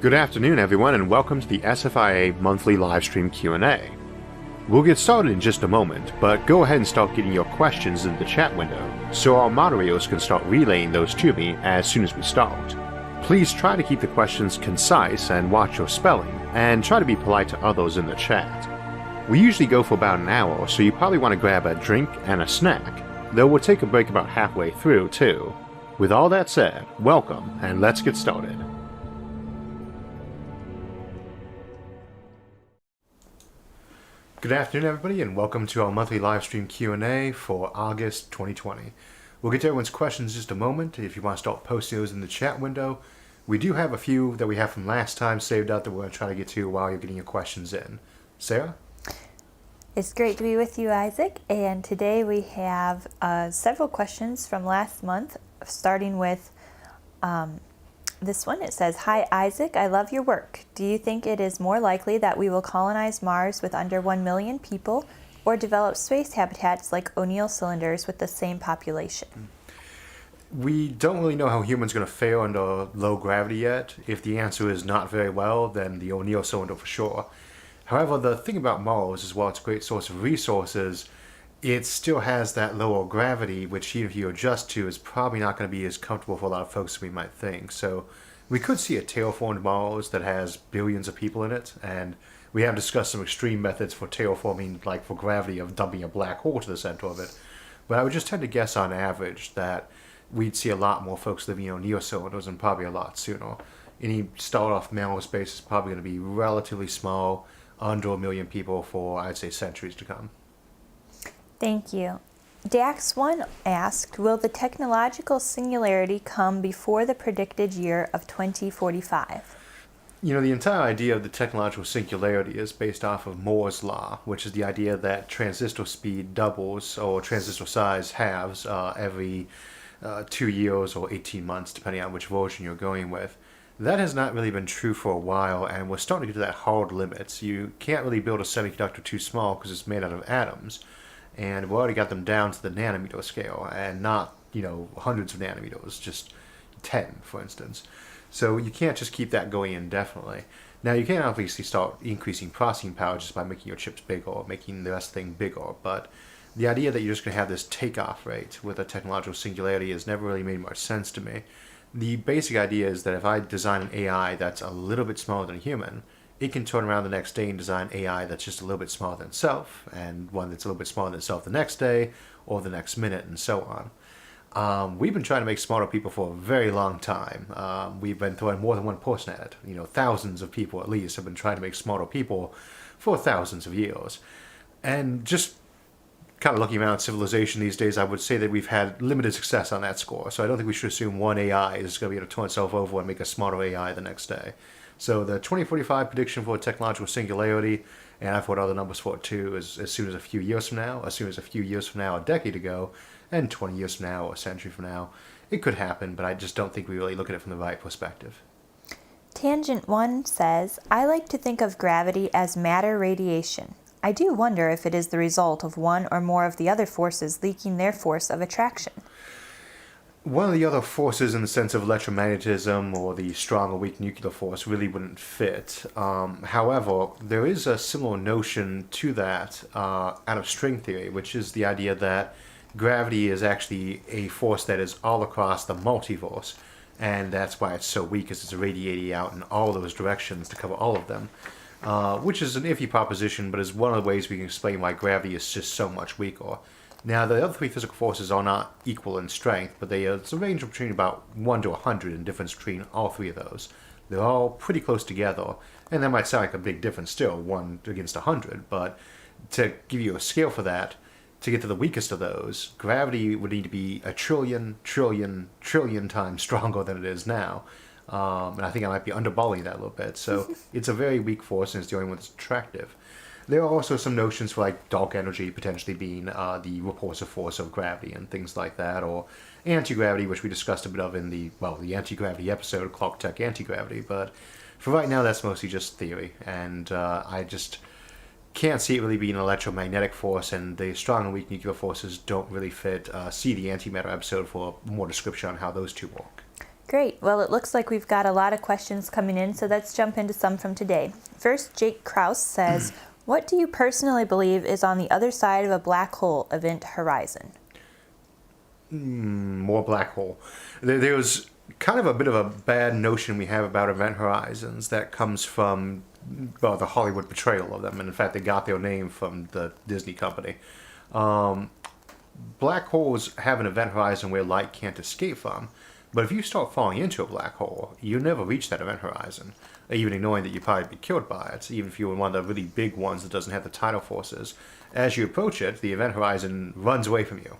Good afternoon, everyone, and welcome to the SFIA monthly livestream Q&A. We'll get started in just a moment, but go ahead and start getting your questions in the chat window, so our moderators can start relaying those to me as soon as we start. Please try to keep the questions concise and watch your spelling, and try to be polite to others in the chat. We usually go for about an hour, so you probably want to grab a drink and a snack, though we'll take a break about halfway through, too. With all that said, welcome, and let's get started. Good afternoon, everybody, and welcome to our monthly livestream Q&A for August 2020. We'll get to everyone's questions in just a moment. If you want to start posting those in the chat window, we do have a few that we have from last time saved up that we're going to try to get to while you're getting your questions in. Sarah? It's great to be with you, Isaac, and today we have several questions from last month, starting with this one. It says, "Hi Isaac, I love your work. Do you think it is more likely that we will colonize Mars with under 1 million people or develop space habitats like ONeil cylinders with the same population?" We don't really know how humans are going to fare under low gravity yet. If the answer is not very well, then the ONeil cylinder for sure. However, the thing about Mars is, while it's a great source of resources, it still has that lower gravity, which even if you adjust to, is probably not going to be as comfortable for a lot of folks as we might think. So we could see a terraformed Mars that has billions of people in it, and we have discussed some extreme methods for terraforming, like for gravity, of dumping a black hole to the center of it. But I would just tend to guess on average that we'd see a lot more folks living in ONeil cylinders, and probably a lot sooner. Any start-off Mars base is probably going to be relatively small, under 1 million people for, I'd say, centuries to come. Thank you. Dax1 asked, will the technological singularity come before the predicted year of 2045? You know, the entire idea of the technological singularity is based off of Moore's law, which is the idea that transistor speed doubles, or transistor size halves, every 2 years or 18 months, depending on which version you're going with. That has not really been true for a while, and we're starting to get to that hard limit. You can't really build a semiconductor too small because it's made out of atoms, and we've already got them down to the nanometer scale, and not, hundreds of nanometers, just 10, for instance. So you can't just keep that going indefinitely. Now, you can obviously start increasing processing power just by making your chips bigger, or making the rest of the thing bigger, but the idea that you're just going to have this takeoff rate with a technological singularity has never really made much sense to me. The basic idea is that if I design an AI that's a little bit smaller than a human, it can turn around the next day and design AI that's just a little bit smaller than itself, and one that's a little bit smaller than itself the next day, or the next minute, and so on. We've been trying to make smarter people for a very long time. We've been throwing more than one person at it. Thousands of people at least have been trying to make smarter people for thousands of years. And just kind of looking around civilization these days, I would say that we've had limited success on that score. So I don't think we should assume one AI is going to be able to turn itself over and make a smarter AI the next day. So the 2045 prediction for technological singularity, and I've heard other numbers for it too, is as soon as a few years from now, a decade ago, and 20 years from now, a century from now. It could happen, but I just don't think we really look at it from the right perspective. Tangent 1 says, I like to think of gravity as matter radiation. I do wonder if it is the result of one or more of the other forces leaking their force of attraction. One of the other forces in the sense of electromagnetism or the strong or weak nuclear force really wouldn't fit. However, there is a similar notion to that out of string theory, which is the idea that gravity is actually a force that is all across the multiverse, and that's why it's so weak, because it's radiating out in all those directions to cover all of them. Which is an iffy proposition, but is one of the ways we can explain why gravity is just so much weaker. Now, the other three physical forces are not equal in strength, but it's a range between about 1 to 100 in difference between all three of those. They're all pretty close together, and that might sound like a big difference still, 1 against 100, but to give you a scale for that, to get to the weakest of those, gravity would need to be a trillion times stronger than it is now. And I think I might be underballing that a little bit. So it's a very weak force, and it's the only one that's attractive. There are also some notions for like dark energy potentially being the repulsive force of gravity and things like that, or anti-gravity, which we discussed a bit of in the anti-gravity episode, Clark Tech Anti-Gravity. But for right now, that's mostly just theory, and I just can't see it really being an electromagnetic force, and the strong and weak nuclear forces don't really fit. See the antimatter episode for more description on how those two work. Great. Well, it looks like we've got a lot of questions coming in, so let's jump into some from today. First, Jake Kraus says, what do you personally believe is on the other side of a black hole event horizon? More black hole. There's kind of a bit of a bad notion we have about event horizons that comes from, well, the Hollywood portrayal of them. And in fact, they got their name from the Disney company. Black holes have an event horizon where light can't escape from. But if you start falling into a black hole, you never reach that event horizon, even ignoring that you'd probably be killed by it, even if you were one of the really big ones that doesn't have the tidal forces. As you approach it, the event horizon runs away from you.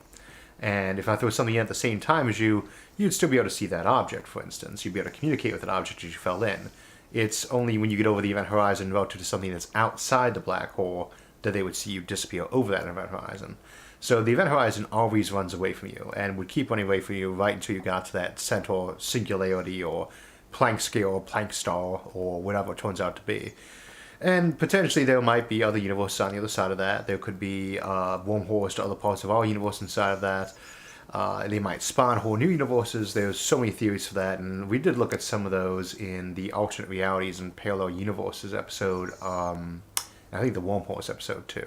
And if I throw something in at the same time as you, you'd still be able to see that object, for instance. You'd be able to communicate with that object as you fell in. It's only when you get over the event horizon relative to something that's outside the black hole that they would see you disappear over that event horizon. So the event horizon always runs away from you and would keep running away from you right until you got to that central singularity or Planck scale or Planck star or whatever it turns out to be. And potentially there might be other universes on the other side of that. There could be wormholes to other parts of our universe inside of that. They might spawn whole new universes. There's so many theories for that, and we did look at some of those in the alternate realities and parallel universes episode. I think the wormholes episode too.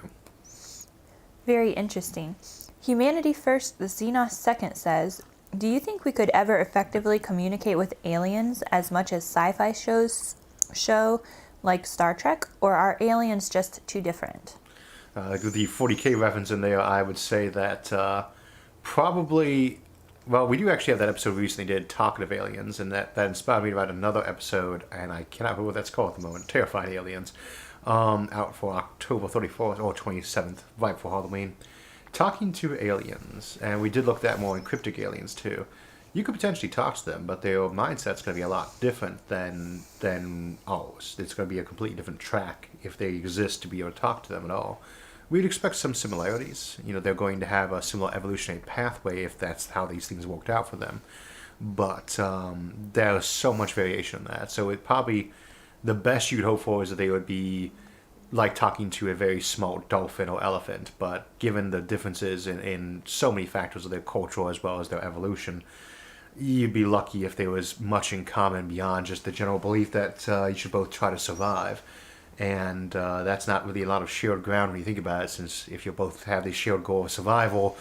Very interesting. Humanity First, the Xenos Second says, do you think we could ever effectively communicate with aliens as much as sci-fi shows show, like Star Trek, or are aliens just too different? With the 40K reference in there, I would say that probably, well, we do actually have that episode we recently did, Talkative Aliens, and that inspired me to write another episode, and I cannot remember what that's called at the moment, Terrifying Aliens, out for October 34th or 27th, right before Halloween. Talking to aliens, and we did look at that more in cryptic aliens too. You could potentially talk to them, but their mindset's going to be a lot different than ours. It's going to be a completely different track if they exist to be able to talk to them at all. We'd expect some similarities. You know, they're going to have a similar evolutionary pathway if that's how these things worked out for them. But there's so much variation in that. So it probably, the best you'd hope for is that they would be like talking to a very small dolphin or elephant. But given the differences in so many factors of their culture as well as their evolution, you'd be lucky if there was much in common beyond just the general belief that you should both try to survive. And that's not really a lot of shared ground when you think about it, since if you both have this shared goal of survival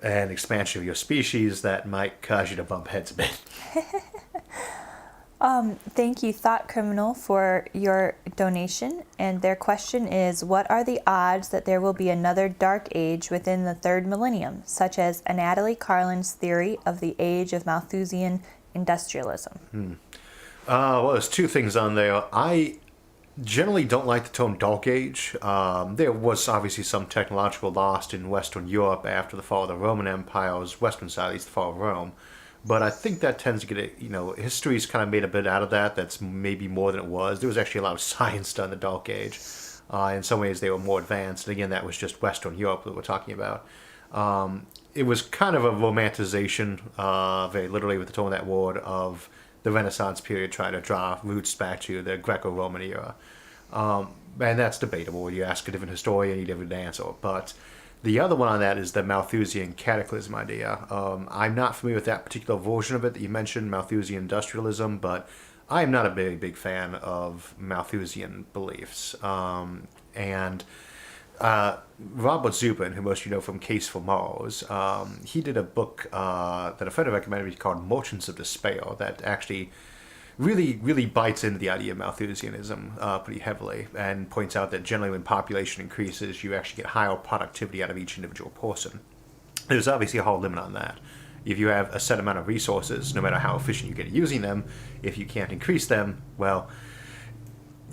and expansion of your species, that might cause you to bump heads a bit. Thank you, Thought Criminal, for your donation. And their question is, what are the odds that there will be another dark age within the third millennium, such as Natalie Carlin's theory of the age of Malthusian industrialism? Well, there's two things on there. I generally don't like the term dark age. There was obviously some technological loss in Western Europe after the fall of the Roman Empire's western side, at least the fall of Rome. But I think that tends to get, history's kind of made a bit out of that. That's maybe more than it was. There was actually a lot of science done in the Dark Age. In some ways, they were more advanced. And again, that was just Western Europe that we're talking about. It was kind of a romanticization, very literally with the tone of that word, of the Renaissance period, trying to draw roots back to the Greco-Roman era. And that's debatable. You ask a different historian, you get a different answer. But the other one on that is the Malthusian cataclysm idea. I'm not familiar with that particular version of it that you mentioned, Malthusian industrialism, but I am not a big fan of Malthusian beliefs. And Robert Zubin, who most of you know from Case for Mars, he did a book that a friend recommended me called Merchants of Despair that actually really bites into the idea of Malthusianism pretty heavily and points out that generally when population increases, you actually get higher productivity out of each individual person. There's obviously a hard limit on that. If you have a set amount of resources, no matter how efficient you get at using them, if you can't increase them, well,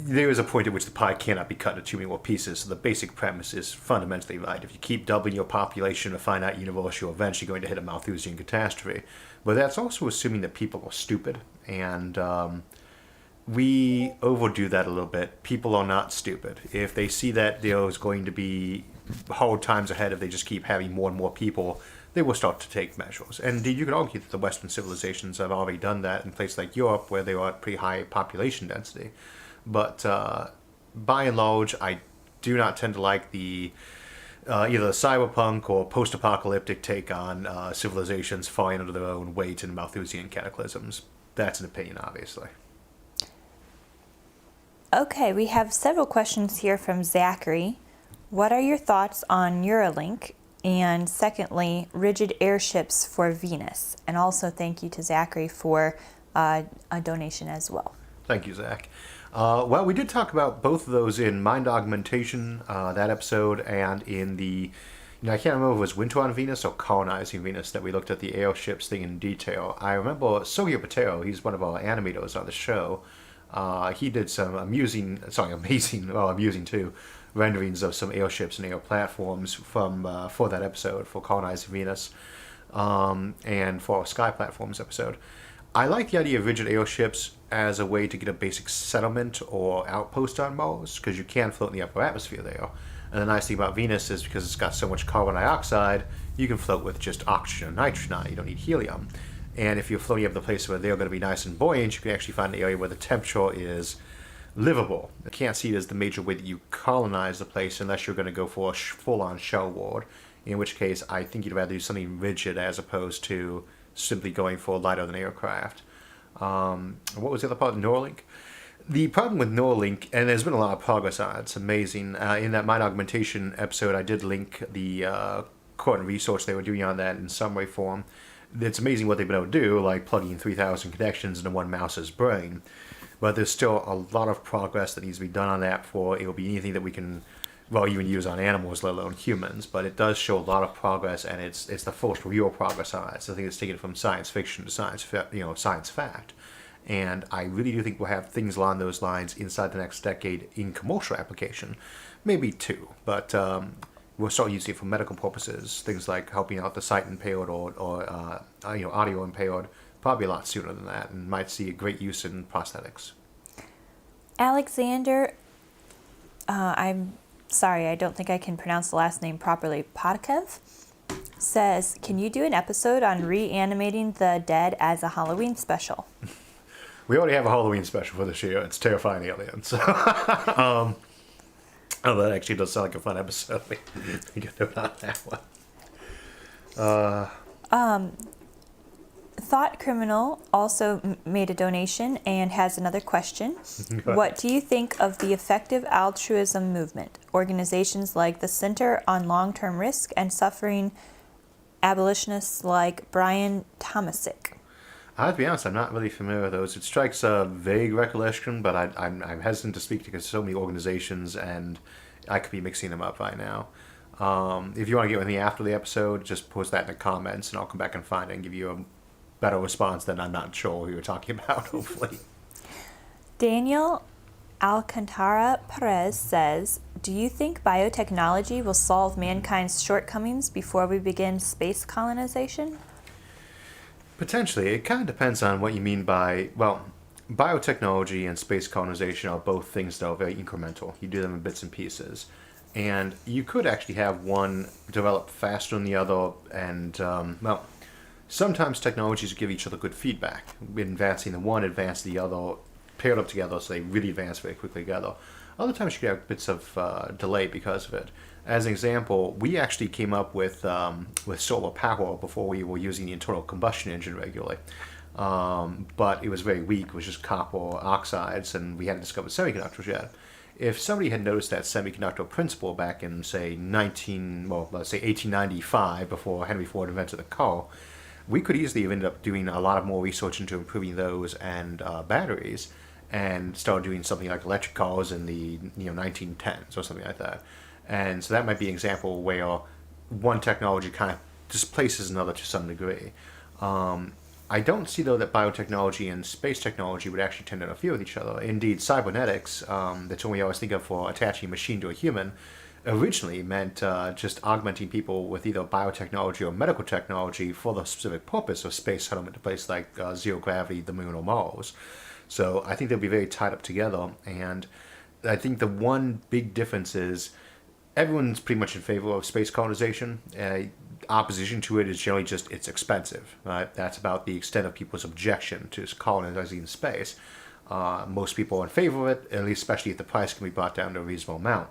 there is a point at which the pie cannot be cut into too many more pieces. So the basic premise is fundamentally right. If you keep doubling your population in a finite universe, you're eventually going to hit a Malthusian catastrophe. But that's also assuming that people are stupid. And we overdo that a little bit. People are not stupid. If they see that there's going to be hard times ahead if they just keep having more and more people, they will start to take measures. And indeed, you could argue that the Western civilizations have already done that in places like Europe, where they are at pretty high population density. But by and large, I do not tend to like the either a cyberpunk or post-apocalyptic take on civilizations falling under their own weight in Malthusian cataclysms. That's an opinion, obviously. Okay, we have several questions here from Zachary. What are your thoughts on Neuralink? And secondly, rigid airships for Venus. And also thank you to Zachary for a donation as well. Thank you, Zach. Well, we did talk about both of those in Mind Augmentation, that episode, and in the, I can't remember if it was Winter on Venus or Colonizing Venus that we looked at the airships thing in detail. I remember Sogya Patel, he's one of our animators on the show. He did some amazing too, renderings of some airships and air platforms for that episode, for Colonizing Venus, and for our Sky Platforms episode. I like the idea of rigid airships as a way to get a basic settlement or outpost on Mars, because you can float in the upper atmosphere there. And the nice thing about Venus is because it's got so much carbon dioxide, you can float with just oxygen and nitrogen. You don't need helium. And if you're floating up the place where they're going to be nice and buoyant, you can actually find an area where the temperature is livable. I can't see it as the major way that you colonize the place unless you're going to go for a full-on shell ward, in which case I think you'd rather do something rigid as opposed to simply going for lighter than aircraft. What was the other part? Neuralink? The problem with Neuralink, and there's been a lot of progress on it, it's amazing. In that Mind Augmentation episode, I did link the current research they were doing on that in summary form. It's amazing what they've been able to do, like plugging 3,000 connections into one mouse's brain. But there's still a lot of progress that needs to be done on that for it will be anything that we can, well, even use on animals, let alone humans. But it does show a lot of progress, and it's the first real progress on it. So I think it's taken it from science fiction to science fact. And I really do think we'll have things along those lines inside the next decade in commercial application. Maybe two, but we'll start using it for medical purposes, things like helping out the sight impaired or audio impaired, probably a lot sooner than that, and might see a great use in prosthetics. Alexander, I'm sorry, I don't think I can pronounce the last name properly, Podkev, says, can you do an episode on reanimating the dead as a Halloween special? We already have a Halloween special for this year. It's Terrifying Aliens. Oh, that actually does sound like a fun episode. We can do it on that one. Thought Criminal also made a donation and has another question. What do you think of the effective altruism movement? Organizations like the Center on Long-Term Risk and Suffering, abolitionists like Brian Tomasic. I have to be honest, I'm not really familiar with those. It strikes a vague recollection, but I'm hesitant to speak because so many organizations, and I could be mixing them up right now. If you want to get with me after the episode, just post that in the comments, and I'll come back and find it and give you a better response than I'm not sure who you're talking about, hopefully. Daniel Alcantara Perez says, do you think biotechnology will solve mankind's shortcomings before we begin space colonization? Potentially. It kind of depends on what you mean by, well, biotechnology and space colonization are both things that are very incremental. You do them in bits and pieces. And you could actually have one develop faster than the other, and, well, sometimes technologies give each other good feedback. Advancing the one, advance the other, paired up together so they really advance very quickly together. Other times you could have bits of delay because of it. As an example, we actually came up with solar power before we were using the internal combustion engine regularly. But it was very weak, it was just copper oxides, and we hadn't discovered semiconductors yet. If somebody had noticed that semiconductor principle back in, say, 1895, before Henry Ford invented the car, we could easily have ended up doing a lot of more research into improving those and batteries, and start doing something like electric cars in the 1910s or something like that. And so that might be an example where one technology kind of displaces another to some degree. I don't see, though, that biotechnology and space technology would actually tend to interfere with each other. Indeed, cybernetics, that's what we always think of for attaching a machine to a human, originally meant just augmenting people with either biotechnology or medical technology for the specific purpose of space settlement to places like zero gravity, the moon, or Mars. So I think they'll be very tied up together. And I think the one big difference is everyone's pretty much in favor of space colonization. Opposition to it is generally just it's expensive. Right? That's about the extent of people's objection to colonizing space. Most people are in favor of it, at least especially if the price can be brought down to a reasonable amount.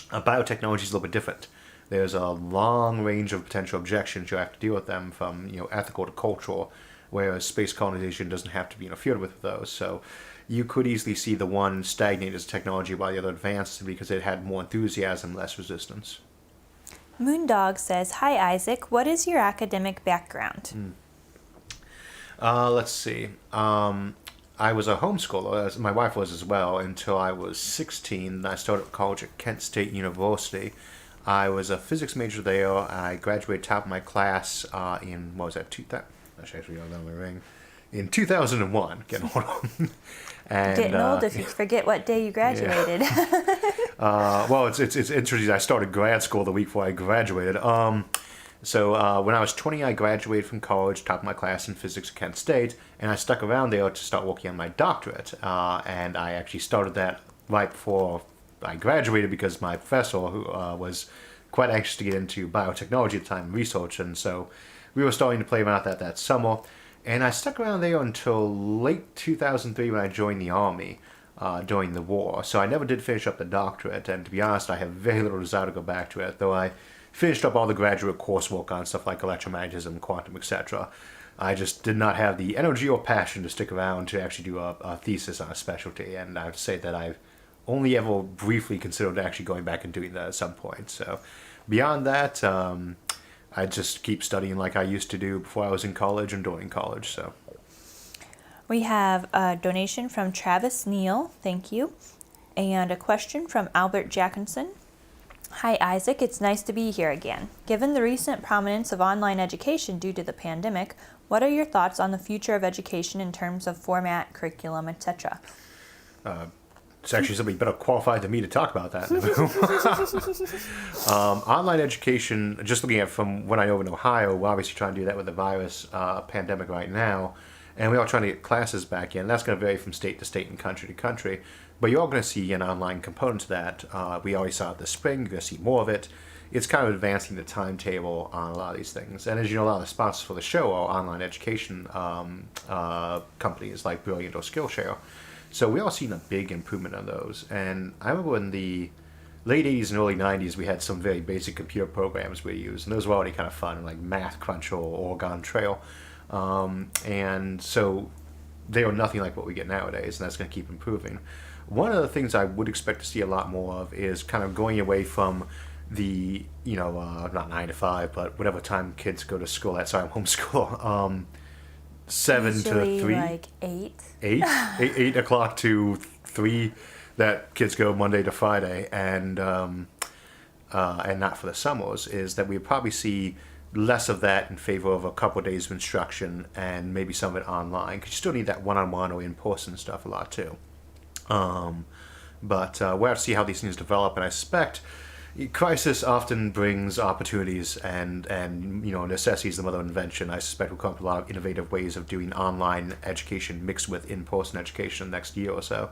Biotechnology is a little bit different. there's a long range of potential objections you have to deal with them, from ethical to cultural, whereas space colonization doesn't have to be interfered with those. So you could easily see the one stagnate as technology while the other advanced because it had more enthusiasm, less resistance. Moondog says, "Hi Isaac, what is your academic background?" Let's see. I was a homeschooler, as my wife was as well, until I was 16. I started college at Kent State University. I was a physics major there. I graduated top of my class in, what was that, 2000? I should actually have that on my ring. In 2001. Getting old. And, Getting old if you forget what day you graduated. Yeah. Well, it's interesting. I started grad school the week before I graduated. So when I was 20, I graduated from college, top of my class in physics at Kent State, and I stuck around there to start working on my doctorate. And I actually started that right before I graduated because my professor, who was quite anxious to get into biotechnology at the time, research, and so we were starting to play around with that summer. And I stuck around there until late 2003 when I joined the Army during the war. So I never did finish up the doctorate, and to be honest, I have very little desire to go back to it, though I finished up all the graduate coursework on stuff like electromagnetism, quantum, etc. I just did not have the energy or passion to stick around to actually do a thesis on a specialty, and I have to say that I've only ever briefly considered actually going back and doing that at some point. So beyond that, I just keep studying like I used to do before I was in college and during college. So We have a donation from Travis Neal, thank you, and a question from Albert Jackinson. "Hi Isaac, it's nice to be here again. Given the recent prominence of online education due to the pandemic, what are your thoughts on the future of education in terms of format, curriculum, etc.?" it's actually somebody better qualified than me to talk about that. Online education, just looking at from what I know in Ohio, we're obviously trying to do that with the virus pandemic right now. And we are trying to get classes back in. That's going to vary from state to state and country to country. But you're going to see an online component to that. We already saw it this spring. You're going to see more of it. It's kind of advancing the timetable on a lot of these things. And as you know, a lot of the sponsors for the show are online education companies like Brilliant or Skillshare. So we are seeing a big improvement on those. And I remember in the late 80s and early 90s, we had some very basic computer programs we used. And those were already kind of fun, like Math Crunch or Oregon Trail. And so they are nothing like what we get nowadays, and that's going to keep improving. One of the things I would expect to see a lot more of is kind of going away from the, not 9 to 5, but whatever time kids go to school at. Sorry, I'm homeschool. 7 Usually to 3. like 8. 8 o'clock to 3 that kids go Monday to Friday, and not for the summers, is that we probably see less of that in favor of a couple of days of instruction and maybe some of it online, because you still need that one-on-one or in-person stuff a lot too. But we'll have to see how these things develop, and I suspect crisis often brings opportunities and necessity is the mother of invention. I suspect we'll come up with a lot of innovative ways of doing online education mixed with in-person education next year or so.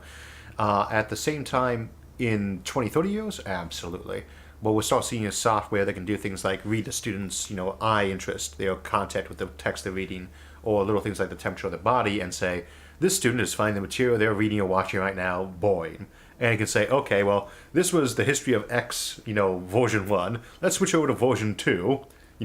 At the same time, in 20, 30 years, absolutely. What we'll start seeing is software that can do things like read the students' eye interest, their contact with the text they're reading, or little things like the temperature of the body, and say, this student is finding the material they're reading or watching right now boring. And it can say, okay, well, this was the history of X, version 1. Let's switch over to version 2.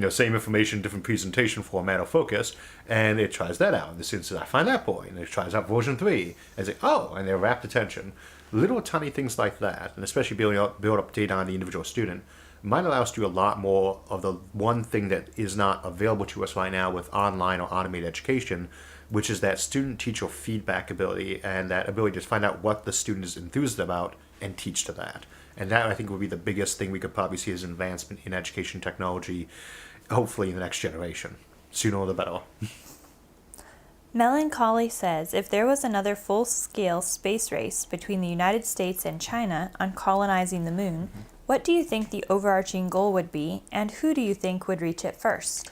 Same information, different presentation format or focus. And it tries that out. And the student says, I find that boring. And it tries out version 3. And say, oh, and they're rapt attention. Little tiny things like that, and especially build up data on the individual student, might allow us to do a lot more of the one thing that is not available to us right now with online or automated education, which is that student-teacher feedback ability and that ability to find out what the student is enthused about and teach to that. And that, I think, would be the biggest thing we could probably see as an advancement in education technology, hopefully in the next generation. Sooner the better. Melancholy says, "If there was another full-scale space race between the United States and China on colonizing the moon, what do you think the overarching goal would be, and who do you think would reach it first?"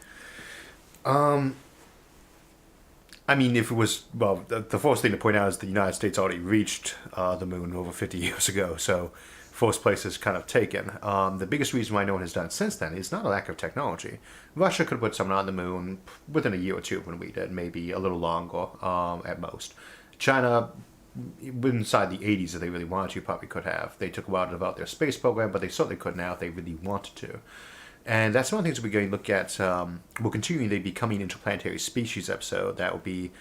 If it was, well, the first thing to point out is the United States already reached the moon over 50 years ago, so first place is kind of taken. The biggest reason why no one has done it since then is not a lack of technology. Russia could have put someone on the moon within a year or two when we did, maybe a little longer at most. China, inside the 80s, if they really wanted to, probably could have. They took a while to develop their space program, but they certainly could now if they really wanted to. And that's one of the things we're going to look at. We'll continue the Becoming Interplanetary Species episode. That will be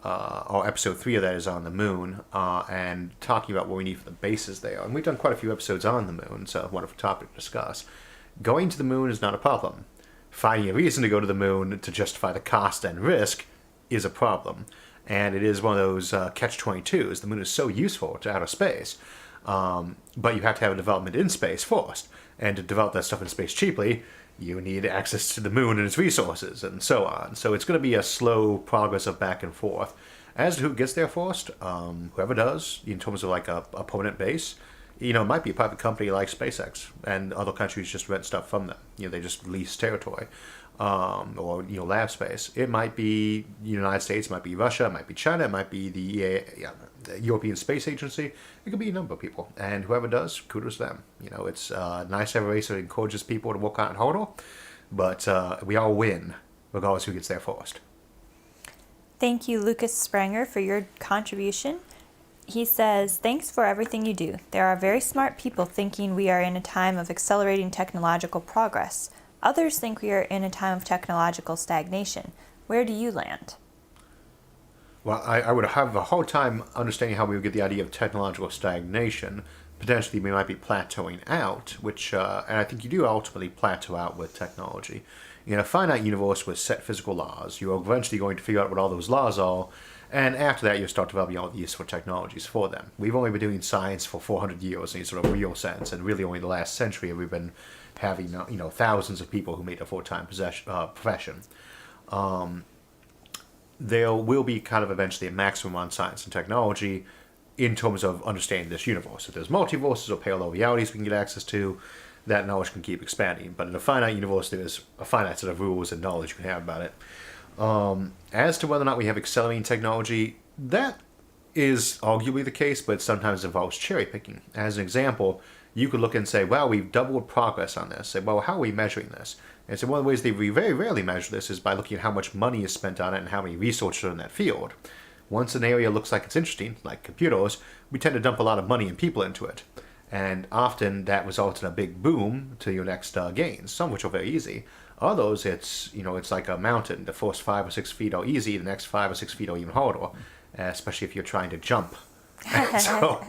our episode 3 of that is on the moon, and talking about what we need for the bases there. And we've done quite a few episodes on the moon, so a wonderful topic to discuss. Going to the moon is not a problem. Finding a reason to go to the moon to justify the cost and risk is a problem. And it is one of those catch-22s. The moon is so useful to outer space, but you have to have a development in space first. And to develop that stuff in space cheaply, you need access to the moon and its resources, and so on. So it's going to be a slow progress of back and forth. As to who gets there first, whoever does, in terms of like a permanent base, it might be a private company like SpaceX, and other countries just rent stuff from them. They just lease territory, or lab space. It might be the United States, it might be Russia, it might be China, it might be the European Space Agency. It could be a number of people, and whoever does, kudos to them. It's nice to have a race that encourages people to work out harder, but we all win, regardless who gets there first. Thank you, Lucas Spranger, for your contribution. He says, thanks for everything you do. There are very smart people thinking we are in a time of accelerating technological progress. Others think we are in a time of technological stagnation. Where do you land? Well, I would have a hard time understanding how we would get the idea of technological stagnation. Potentially we might be plateauing out, which, and I think you do ultimately plateau out with technology. In a finite universe with set physical laws, you're eventually going to figure out what all those laws are, and after that you'll start developing all the useful technologies for them. We've only been doing science for 400 years in a sort of real sense, and really only the last century have we been having thousands of people who made a full-time profession. There will be kind of eventually a maximum on science and technology in terms of understanding this universe. If there's multiverses or parallel realities we can get access to, that knowledge can keep expanding. But in a finite universe, there's a finite set of rules and knowledge you can have about it. As to whether or not we have accelerating technology, that is arguably the case, but sometimes involves cherry picking. As an example, you could look and say, well, we've doubled progress on this. Say, well, how are we measuring this? And so one of the ways they very rarely measure this is by looking at how much money is spent on it and how many researchers are in that field. Once an area looks like it's interesting, like computers, we tend to dump a lot of money and people into it. And often that results in a big boom to your next gains, some of which are very easy. Others, it's like a mountain. The first 5 or 6 feet are easy. The next 5 or 6 feet are even harder, especially if you're trying to jump. So,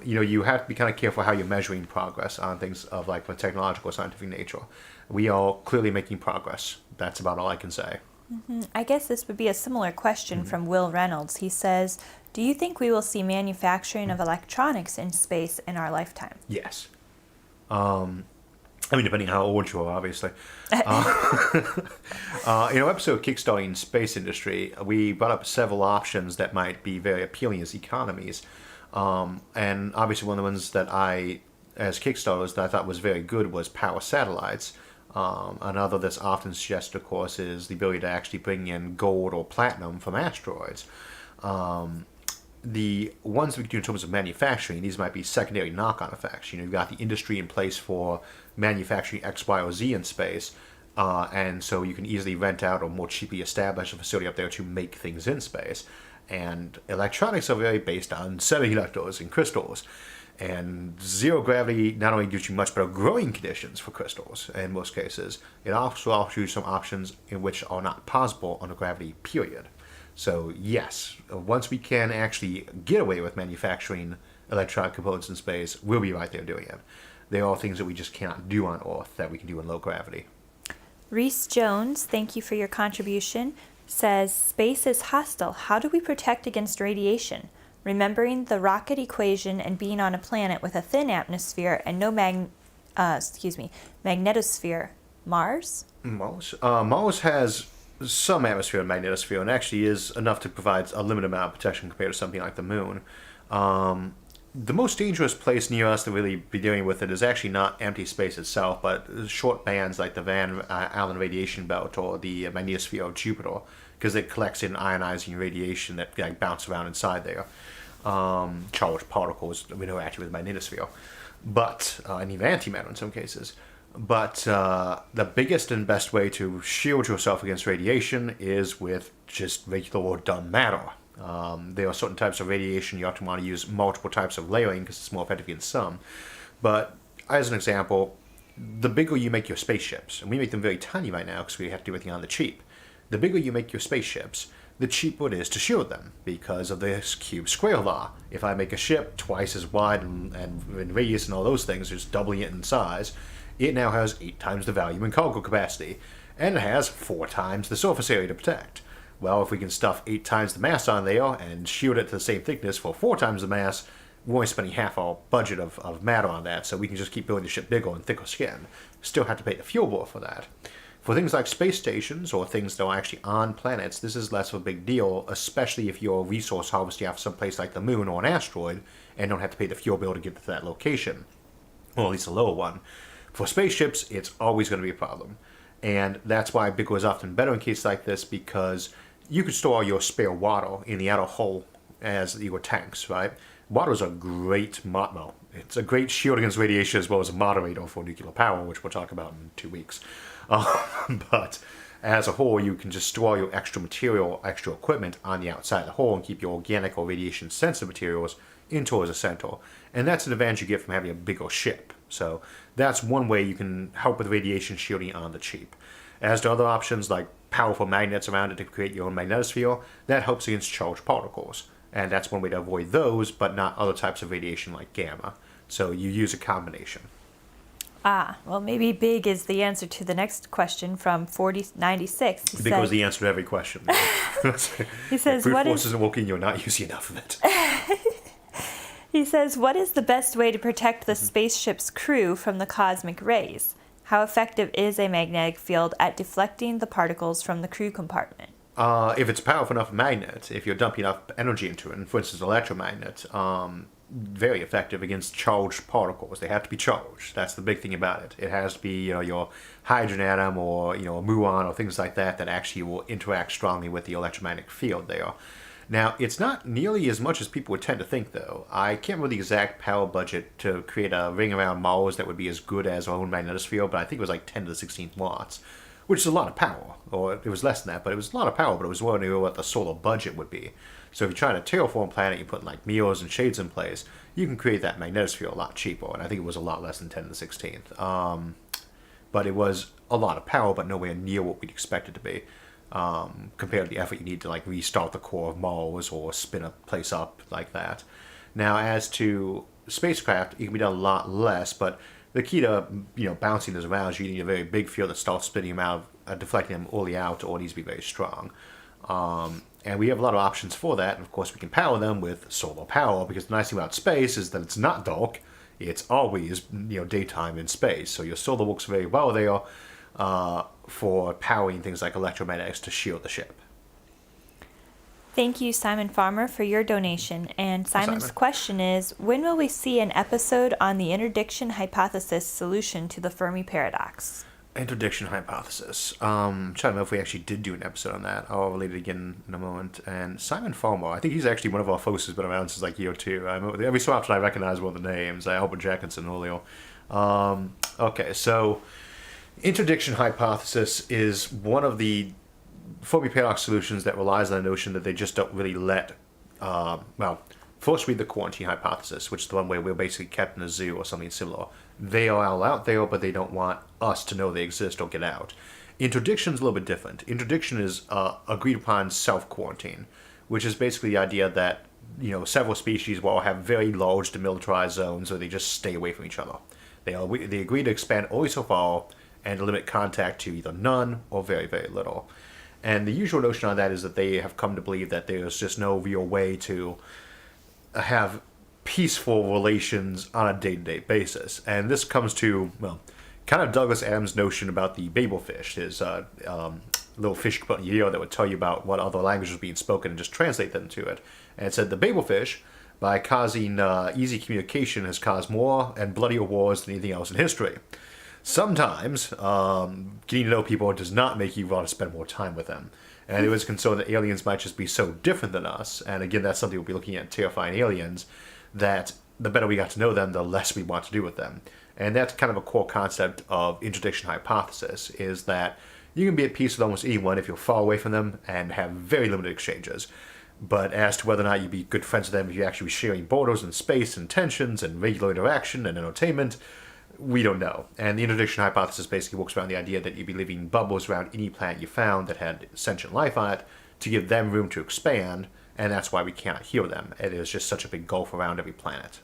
you have to be kind of careful how you're measuring progress on things of like the technological, scientific nature. We are clearly making progress. That's about all I can say. Mm-hmm. I guess this would be a similar question from Will Reynolds. He says, do you think we will see manufacturing of electronics in space in our lifetime? Yes. Depending on how old you are, obviously. In our episode Kickstarting Space Industry, we brought up several options that might be very appealing as economies. And obviously one of the ones that as Kickstarters, that I thought was very good was power satellites. Another that's often suggested, of course, is the ability to actually bring in gold or platinum from asteroids. The ones we can do in terms of manufacturing, these might be secondary knock-on effects. You've got the industry in place for manufacturing X, Y, or Z in space, and so you can easily rent out or more cheaply establish a facility up there to make things in space. And electronics are very based on semiconductors and crystals. And zero gravity not only gives you much better growing conditions for crystals in most cases, it also offers you some options in which are not possible under gravity, period. So yes, once we can actually get away with manufacturing electronic components in space, we'll be right there doing it. There are things that we just cannot do on Earth that we can do in low gravity. Reese Jones, thank you for your contribution, says, space is hostile. How do we protect against radiation? Remembering the rocket equation and being on a planet with a thin atmosphere and no magnetosphere. Mars? Mars has some atmosphere and magnetosphere, and actually is enough to provide a limited amount of protection compared to something like the moon. The most dangerous place near us to really be dealing with it is actually not empty space itself, but short bands like the Van Allen radiation belt or the magnetosphere of Jupiter, because it collects in ionizing radiation that bounce around inside there. Charged particles we know actually with the magnetosphere, but and even antimatter in some cases. But the biggest and best way to shield yourself against radiation is with just regular dumb matter. There are certain types of radiation you often want to use multiple types of layering because it's more effective in some. But as an example, the bigger you make your spaceships, and we make them very tiny right now because we have to do everything on the cheap, the bigger you make your spaceships, the cheaper it is to shield them because of this cube square law. If I make a ship twice as wide and in radius and all those things, just doubling it in size, it now has 8 times the value in cargo capacity, and it has 4 times the surface area to protect. Well, if we can stuff 8 times the mass on there and shield it to the same thickness for 4 times the mass, we're only spending half our budget of matter on that, so we can just keep building the ship bigger and thicker skin. Still have to pay the fuel bill for that. For things like space stations or things that are actually on planets, this is less of a big deal, especially if you're resource harvesting off someplace like the moon or an asteroid and don't have to pay the fuel bill to get to that location, or at least a lower one. For spaceships, it's always going to be a problem. And that's why bigger is often better in cases like this, because you could store your spare water in the outer hull as your tanks, right? Water is a great it's a great shield against radiation as well as a moderator for nuclear power, which we'll talk about in 2 weeks. But as a whole, you can just store your extra material, extra equipment on the outside of the hull and keep your organic or radiation-sensitive materials in towards the center. And that's an advantage you get from having a bigger ship. So that's one way you can help with radiation shielding on the cheap. As to other options like powerful magnets around it to create your own magnetosphere, that helps against charged particles. And that's one way to avoid those, but not other types of radiation like gamma. So you use a combination. Well, maybe big is the answer to the next question from 4096. Big was the answer to every question. He says, brute force isn't working, you're not using enough of it. He says, what is the best way to protect the spaceship's crew from the cosmic rays? How effective is a magnetic field at deflecting the particles from the crew compartment? If it's a powerful enough magnet, if you're dumping enough energy into it, for instance, an electromagnet, very effective against charged particles. They have to be charged. That's the big thing about it. It has to be, your hydrogen atom or, a muon or things like that actually will interact strongly with the electromagnetic field there. Now, it's not nearly as much as people would tend to think, though. I can't remember the exact power budget to create a ring around Mars that would be as good as our own magnetosphere, but I think it was like 10 to the 16th watts, which is a lot of power. Or it was less than that, but it was a lot of power, but it was more than what the solar budget would be. So if you're trying to terraform a planet, you put like mirrors and shades in place, you can create that magnetosphere a lot cheaper, and I think it was a lot less than 10 to the 16th. But it was a lot of power, but nowhere near what we'd expect it to be. Compared to the effort you need to like restart the core of Mars or spin a place up like that. Now, as to spacecraft, it can be done a lot less, but the key to bouncing those around is you need a very big field that starts spinning them out, deflecting them early out, or it needs to be very strong. And we have a lot of options for that, and of course we can power them with solar power, because the nice thing about space is that it's not dark, it's always daytime in space, so your solar works very well there for powering things like electromagnetics to shield the ship. Thank you, Simon Farmer, for your donation. And Simon's question is, when will we see an episode on the interdiction hypothesis solution to the Fermi paradox? Interdiction hypothesis. I'm trying to remember if we actually did do an episode on that. I'll relate it again in a moment. And Simon Farmer, I think he's actually one of our folks who's been around since like year 2. Every so often I recognize one of the names. Albert Jackinson earlier. Okay, so interdiction hypothesis is one of the Fermi paradox solutions that relies on the notion that they just don't really let, first read the quarantine hypothesis, which is the one where we're basically kept in a zoo or something similar. They are all out there, but they don't want us to know they exist or get out. Interdiction is a little bit different. Interdiction is agreed upon self-quarantine, which is basically the idea that, several species will all have very large demilitarized zones where they just stay away from each other. They agree to expand only so far and to limit contact to either none or very, very little. And the usual notion on that is that they have come to believe that there's just no real way to have peaceful relations on a day-to-day basis. And this comes to, kind of Douglas Adams' notion about the Babel fish, his little fish you put in your ear that would tell you about what other languages were being spoken and just translate them to it. And it said the Babel fish, by causing easy communication, has caused more and bloodier wars than anything else in history. Sometimes, getting to know people does not make you want to spend more time with them. And it was concerned that aliens might just be so different than us. And again, that's something we'll be looking at, terrifying aliens, that the better we got to know them, the less we want to do with them. And that's kind of a core concept of interdiction hypothesis, is that you can be at peace with almost anyone if you're far away from them and have very limited exchanges. But as to whether or not you'd be good friends with them if you're actually sharing borders and space and tensions and regular interaction and entertainment, we don't know. And the interdiction hypothesis basically works around the idea that you'd be leaving bubbles around any planet you found that had sentient life on it to give them room to expand, and that's why we cannot heal them. It is just such a big gulf around every planet.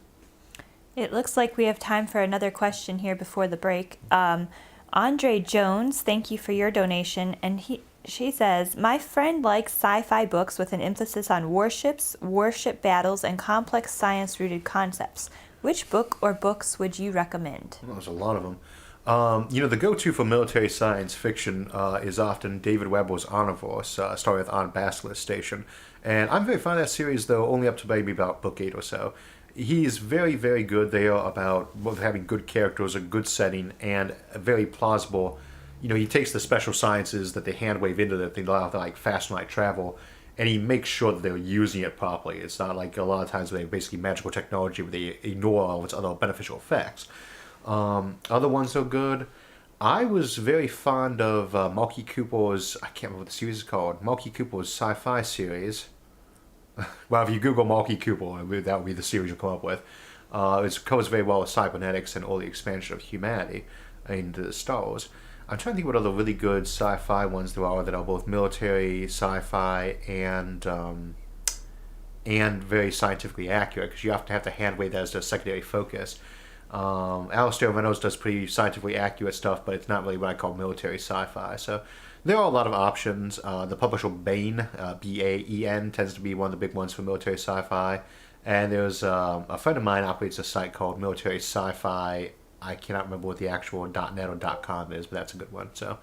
It looks like we have time for another question here before the break. Andre Jones, thank you for your donation, and she says, my friend likes sci-fi books with an emphasis on warships, warship battles, and complex science-rooted concepts. Which book or books would you recommend? Well, there's a lot of them. The go-to for military science fiction is often David Weber's Omnivorous, starting with On Basilisk Station. And I'm very fond of that series, though, only up to maybe about book 8 or so. He's very, very good there about both having good characters, a good setting, and a very plausible. He takes the special sciences that they hand-wave into that they allow to, like, fast light travel, and he makes sure that they're using it properly. It's not like a lot of times where they basically magical technology where they ignore all of its other beneficial effects. Other ones are good. I was very fond of Malky Cooper's, I can't remember what the series is called, Malky Cooper's Sci-Fi series. Well, if you Google Malky Cooper, that would be the series you'll come up with. It covers very well with cybernetics and all the expansion of humanity into the stars. I'm trying to think what other really good sci-fi ones there are that are both military, sci-fi, and very scientifically accurate, because you often have to hand-wave that as a secondary focus. Alastair Reynolds does pretty scientifically accurate stuff, but it's not really what I call military sci-fi. So there are a lot of options. The publisher Baen, B-A-E-N, tends to be one of the big ones for military sci-fi. And there's a friend of mine operates a site called Military Sci-Fi. I cannot remember what the actual .net or .com is, but that's a good one. So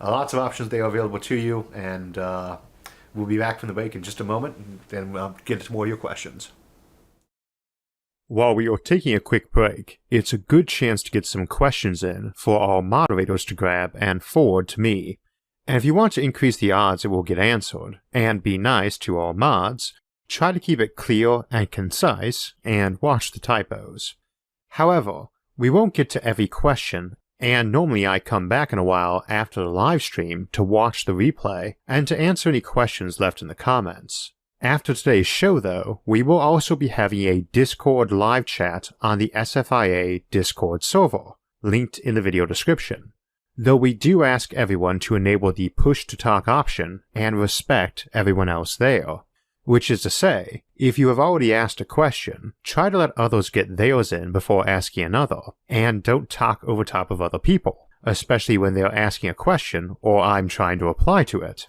lots of options there available to you, and we'll be back from the break in just a moment, and then we'll get to more of your questions. While we are taking a quick break, it's a good chance to get some questions in for our moderators to grab and forward to me. And if you want to increase the odds it will get answered, and be nice to our mods, try to keep it clear and concise, and watch the typos. However, we won't get to every question, and normally I come back in a while after the live stream to watch the replay and to answer any questions left in the comments. After today's show, though, we will also be having a Discord live chat on the SFIA Discord server, linked in the video description. Though we do ask everyone to enable the push-to-talk option and respect everyone else there. Which is to say, if you have already asked a question, try to let others get theirs in before asking another, and don't talk over top of other people, especially when they're asking a question or I'm trying to reply to it.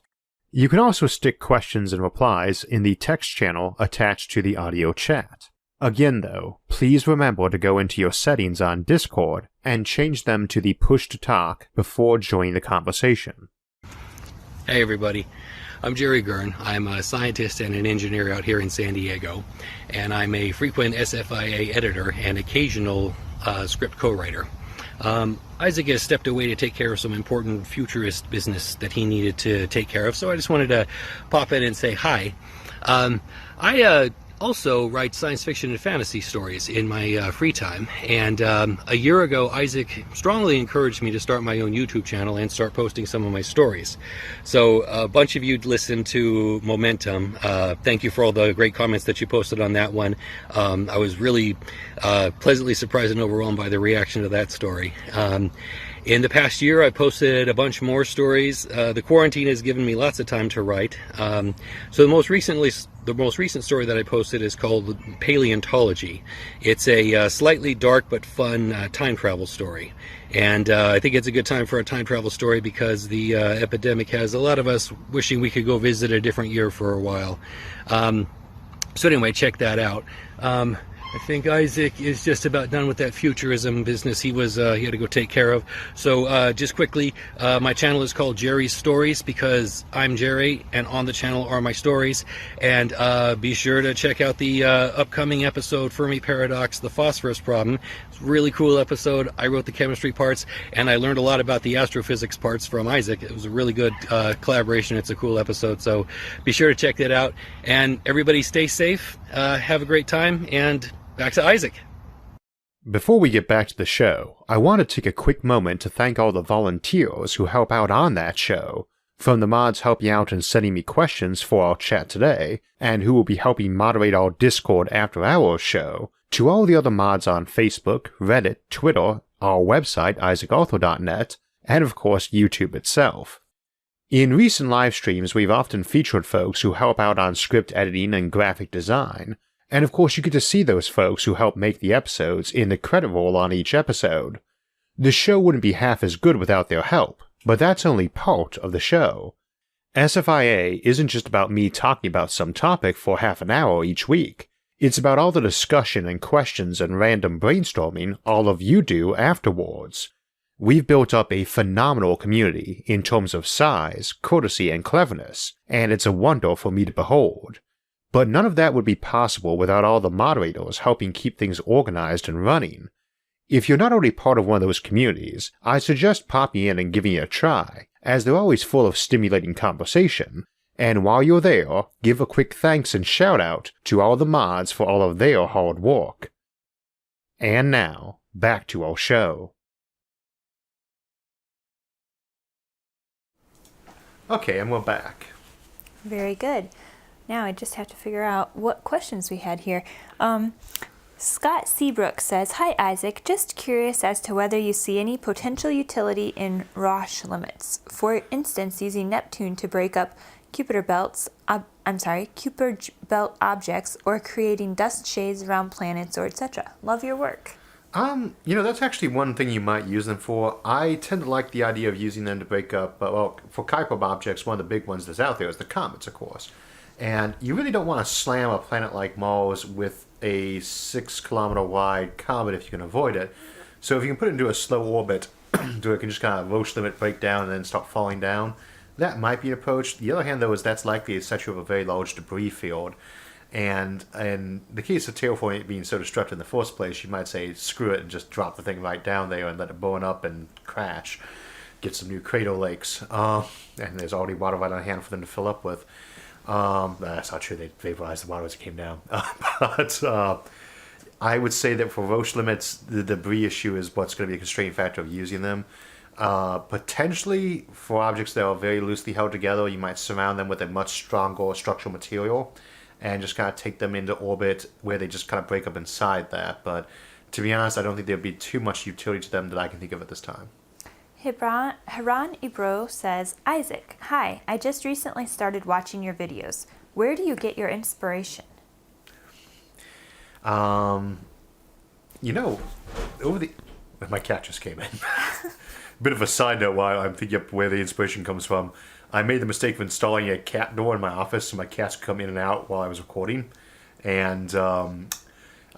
You can also stick questions and replies in the text channel attached to the audio chat. Again though, please remember to go into your settings on Discord and change them to the push-to-talk before joining the conversation. Hey everybody. I'm Jerry Guern. I'm a scientist and an engineer out here in San Diego, and I'm a frequent SFIA editor and occasional script co-writer. Isaac has stepped away to take care of some important futurist business that he needed to take care of, so I just wanted to pop in and say hi. I also write science fiction and fantasy stories in my free time, and a year ago Isaac strongly encouraged me to start my own YouTube channel and start posting some of my stories. So a bunch of you listened to Momentum. Thank you for all the great comments that you posted on that one. I was really pleasantly surprised and overwhelmed by the reaction to that story. In the past year, I posted a bunch more stories. The quarantine has given me lots of time to write. So the most recent story that I posted is called Paleontology. It's a slightly dark but fun time travel story. And I think it's a good time for a time travel story because the epidemic has a lot of us wishing we could go visit a different year for a while. So anyway, check that out. I think Isaac is just about done with that futurism business he had to go take care of. So just quickly, my channel is called Jerry's Stories because I'm Jerry, and on the channel are my stories. And be sure to check out the upcoming episode, Fermi Paradox, The Phosphorus Problem. It's a really cool episode. I wrote the chemistry parts, and I learned a lot about the astrophysics parts from Isaac. It was a really good collaboration. It's a cool episode, so be sure to check that out. And everybody stay safe, have a great time, and back to Isaac. Before we get back to the show, I want to take a quick moment to thank all the volunteers who help out on that show, from the mods helping out and sending me questions for our chat today, and who will be helping moderate our Discord after our show, to all the other mods on Facebook, Reddit, Twitter, our website isaacarthur.net, and of course YouTube itself. In recent live streams, we've often featured folks who help out on script editing and graphic design, and of course you get to see those folks who help make the episodes in the credit roll on each episode. The show wouldn't be half as good without their help, but that's only part of the show. SFIA isn't just about me talking about some topic for half an hour each week. It's about all the discussion and questions and random brainstorming all of you do afterwards. We've built up a phenomenal community in terms of size, courtesy, and cleverness, and it's a wonder for me to behold. But none of that would be possible without all the moderators helping keep things organized and running. If you're not already part of one of those communities, I suggest popping in and giving it a try, as they're always full of stimulating conversation, and while you're there, give a quick thanks and shout out to all the mods for all of their hard work. And now, back to our show. Okay, and we're back. Very good. Now I just have to figure out what questions we had here. Scott Seabrook says, "Hi Isaac, just curious as to whether you see any potential utility in Roche limits. For instance, using Neptune to break up Kuiper belt objects, or creating dust shades around planets, or etc. Love your work." That's actually one thing you might use them for. I tend to like the idea of using them to break up, for Kuiper objects, one of the big ones that's out there is the comets, of course. And you really don't want to slam a planet like Mars with a 6-kilometer wide comet if you can avoid it. So if you can put it into a slow orbit, so it can just kind of Roche limit, break down, and then start falling down, that might be an approach. The other hand, though, is that's likely to set you up a very large debris field. And in the case of terraforming it being so destructive in the first place, you might say, screw it, and just drop the thing right down there and let it burn up and crash. Get some new crater lakes. And there's already water right on hand for them to fill up with. That's not true, they vaporized the water as it came down. But I would say that for Roche limits, the debris issue is what's going to be a constraining factor of using them. Potentially, for objects that are very loosely held together, you might surround them with a much stronger structural material and just kind of take them into orbit where they just kind of break up inside that. But to be honest, I don't think there'd be too much utility to them that I can think of at this time. Haran Ibro says, "Isaac, hi, I just recently started watching your videos. Where do you get your inspiration?" My cat just came in. Bit of a side note while I'm thinking up where the inspiration comes from. I made the mistake of installing a cat door in my office so my cats could come in and out while I was recording. And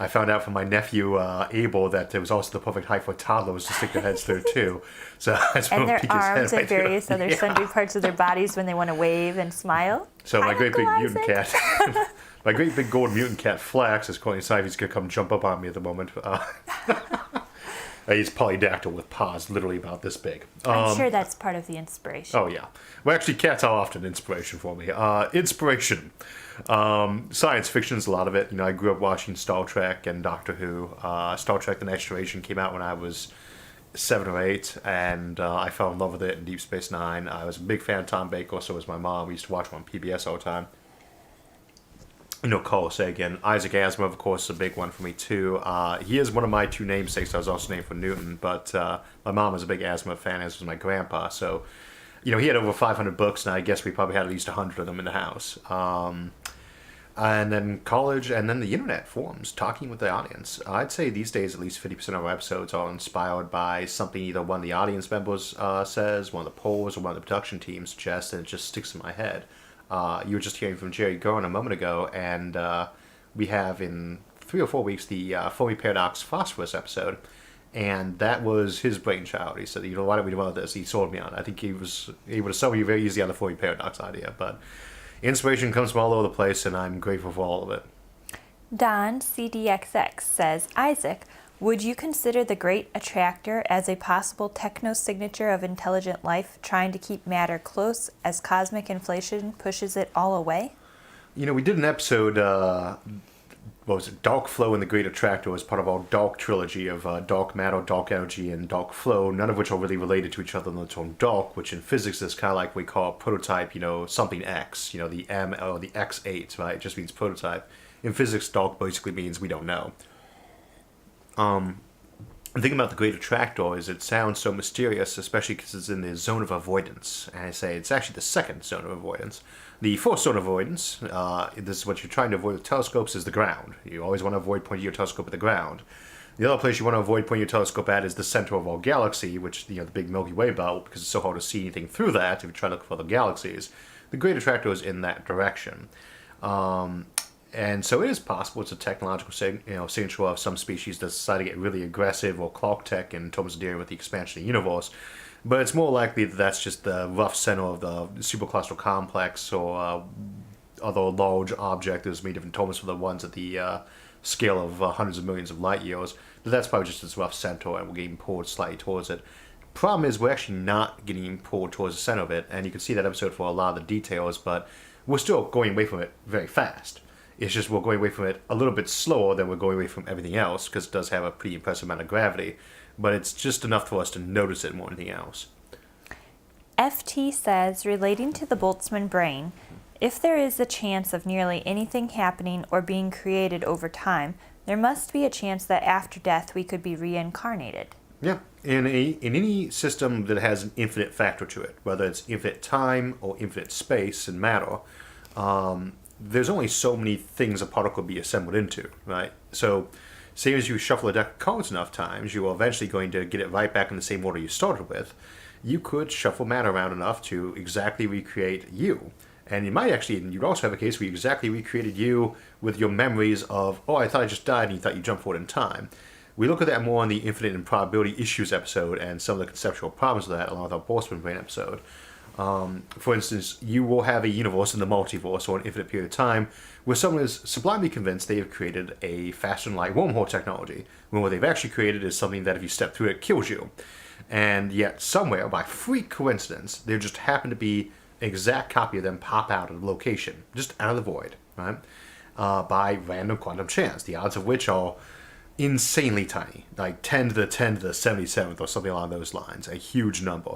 I found out from my nephew, Abel, that it was also the perfect height for toddlers to stick their heads through, too. So and their arms and various other sundry parts of their bodies when they want to wave and smile. So my great big mutant Isaac. cat, my great big gold mutant cat Flax is calling inside. He's going to come jump up on me at the moment. He's polydactyl with paws literally about this big. I'm sure that's part of the inspiration. Oh, yeah. Well, actually, cats are often inspiration for me. Inspiration. Science fiction is a lot of it. I grew up watching Star Trek and Doctor Who. Star Trek The Next Generation came out when I was 7 or 8, and I fell in love with it in Deep Space Nine. I was a big fan of Tom Baker, so was my mom. We used to watch him on PBS all the time. Carl Sagan. Isaac Asimov, of course, is a big one for me, too. He is one of my two namesakes. I was also named for Newton, but my mom was a big Asimov fan, as was my grandpa. So, he had over 500 books, and I guess we probably had at least 100 of them in the house. And then college, and then the internet forums, talking with the audience. I'd say these days at least 50% of our episodes are inspired by something either one of the audience members says, one of the polls, or one of the production teams suggests, and it just sticks in my head. You were just hearing from Jerry Guern a moment ago, and we have in 3 or 4 weeks the Fermi Paradox Phosphorus episode, and that was his brainchild. He said, why don't we do all this? He sold me on it. I think he was able to sell me very easily on the Fermi Paradox idea, but inspiration comes from all over the place, and I'm grateful for all of it. Don CDXX says, "Isaac, would you consider the Great Attractor as a possible techno-signature of intelligent life, trying to keep matter close as cosmic inflation pushes it all away?" We did an episode, Dark Flow and the Great Attractor as part of our Dark trilogy of dark matter, dark energy, and dark flow, none of which are really related to each other in the term dark, which in physics is kind of like we call prototype, something X, the M or the X8, right? It just means prototype. In physics, dark basically means we don't know. the thing about the Great Attractor is it sounds so mysterious, especially because it's in the zone of avoidance. And I say it's actually the second zone of avoidance. The fourth zone of avoidance, this is what you're trying to avoid with telescopes, is the ground. You always want to avoid pointing your telescope at the ground. The other place you want to avoid pointing your telescope at is the center of our galaxy, which, the big Milky Way belt, because it's so hard to see anything through that if you try to look for other galaxies. The Great Attractor is in that direction. And so it is possible it's a technological signature of some species that decide to get really aggressive or clock tech in terms of dealing with the expansion of the universe. But it's more likely that that's just the rough center of the supercluster complex or other large object that is made different terms for the ones at the scale of hundreds of millions of light years. But that's probably just its rough center and we're getting pulled slightly towards it. Problem is we're actually not getting pulled towards the center of it, and you can see that episode for a lot of the details, but we're still going away from it very fast. It's just we're going away from it a little bit slower than we're going away from everything else, because it does have a pretty impressive amount of gravity, but it's just enough for us to notice it more than anything else. FT says, relating to the Boltzmann brain, if there is a chance of nearly anything happening or being created over time, there must be a chance that after death we could be reincarnated. Yeah, in any system that has an infinite factor to it, whether it's infinite time or infinite space and matter, there's only so many things a particle could be assembled into, right? So, same as you shuffle a deck of cards enough times, you are eventually going to get it right back in the same order you started with. You could shuffle matter around enough to exactly recreate you. And you might actually, and you'd also have a case where you exactly recreated you with your memories of, oh, I thought I just died, and you thought you jumped forward in time. We look at that more on the Infinite Improbability Issues episode and some of the conceptual problems of that, along with our Boltzmann Brain episode. For instance, you will have a universe in the multiverse or an infinite period of time where someone is sublimely convinced they have created a faster-than-light wormhole technology, when what they've actually created is something that if you step through it, kills you. And yet, somewhere, by freak coincidence, there just happened to be an exact copy of them pop out of the location, just out of the void, right? By random quantum chance, the odds of which are insanely tiny, like 10 to the 10 to the 77th or something along those lines, a huge number.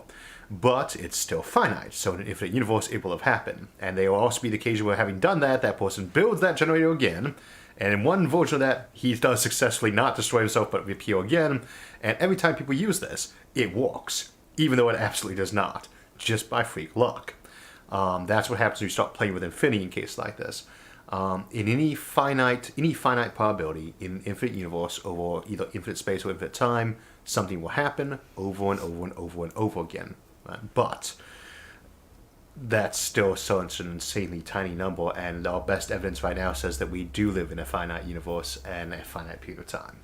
But it's still finite, so in an infinite universe it will have happened. And there will also be the occasion where, having done that, that person builds that generator again, and in one version of that, he does successfully not destroy himself but reappear again, and every time people use this, it works, even though it absolutely does not, just by freak luck. That's what happens when you start playing with infinity in cases like this. In any finite probability in infinite universe or either infinite space or infinite time, something will happen over and over and over and over again. But that's still such an insanely tiny number, and our best evidence right now says that we do live in a finite universe and a finite period of time.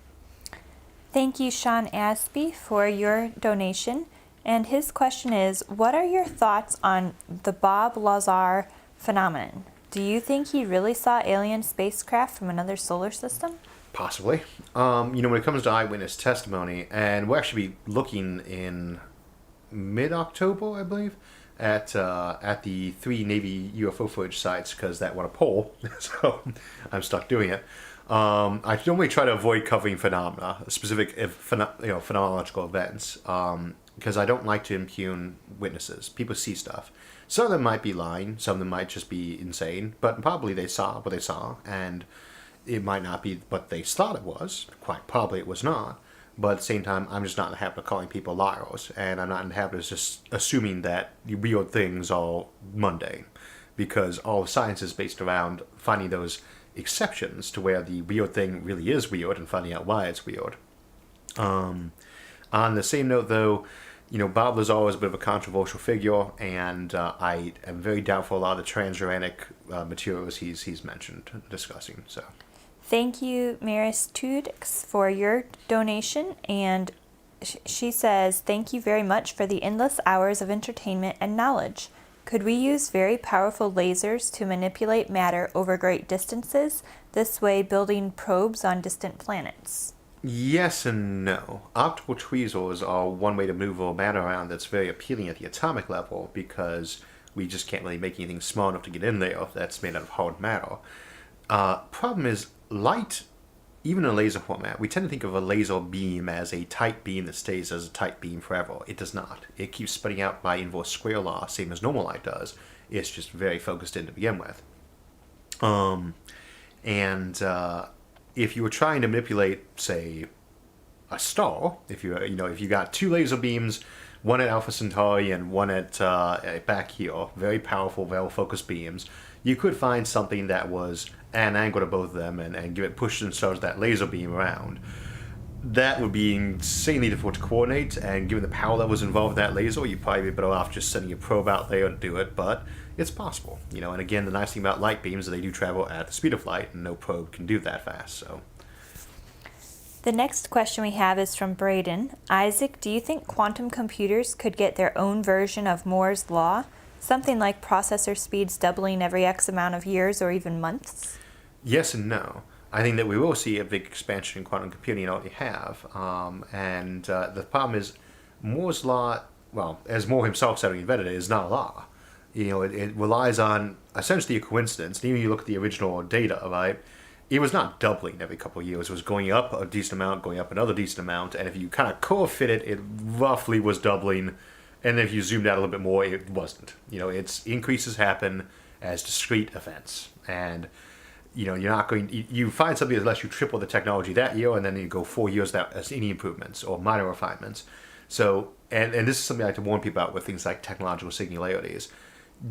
Thank you, Sean Aspie, for your donation. And his question is, what are your thoughts on the Bob Lazar phenomenon? Do you think he really saw alien spacecraft from another solar system? Possibly. When it comes to eyewitness testimony, and we'll actually be looking in mid-October, I believe, at the 3 Navy UFO footage sites, because that won a poll, so I'm stuck doing it. I normally try to avoid covering phenomena, specific phenomenological events, because I don't like to impugn witnesses. People see stuff. Some of them might be lying, some of them might just be insane, but probably they saw what they saw, and it might not be what they thought it was. Quite probably it was not. But at the same time, I'm just not in the habit of calling people liars, and I'm not in the habit of just assuming that weird things are mundane, because all of science is based around finding those exceptions to where the weird thing really is weird and finding out why it's weird. On the same note, though, Bob Lazar is a bit of a controversial figure, and I am very doubtful a lot of the transuranic materials he's mentioned discussing. So, thank you, Maris Tudix, for your donation, and she says, thank you very much for the endless hours of entertainment and knowledge. Could we use very powerful lasers to manipulate matter over great distances, this way building probes on distant planets? Yes and no. Optical tweezers are one way to move our matter around that's very appealing at the atomic level, because we just can't really make anything small enough to get in there that's made out of hard matter. Problem is, light, even in laser format, we tend to think of a laser beam as a tight beam that stays as a tight beam forever. It does not. It keeps spreading out by inverse square law, same as normal light does. It's just very focused in to begin with. If you were trying to manipulate, say, a star, if you got two laser beams, one at Alpha Centauri and one at back here, very powerful, well-focused beams, you could find something that was at an angle to both of them and give it push and charge that laser beam around. That would be insanely difficult to coordinate, and given the power levels involved in that laser, you'd probably be better off just sending a probe out there to do it, but it's possible. And again, the nice thing about light beams is they do travel at the speed of light, and no probe can do that fast, so. The next question we have is from Braden. Isaac, do you think quantum computers could get their own version of Moore's law? Something like processor speeds doubling every X amount of years or even months? Yes and no. I think that we will see a big expansion in quantum computing and already have. The problem is Moore's law, well, as Moore himself said when he invented it, is not a law. It relies on essentially a coincidence. And even if you look at the original data, right, it was not doubling every couple of years. It was going up a decent amount, going up another decent amount. And if you kind of co-fit it, it roughly was doubling. And if you zoomed out a little bit more, it wasn't. Its increases happen as discrete events. And you're not going. You find something that lets you triple the technology that year, and then you go 4 years without any improvements or minor refinements. So, and this is something I like to warn people about with things like technological singularities.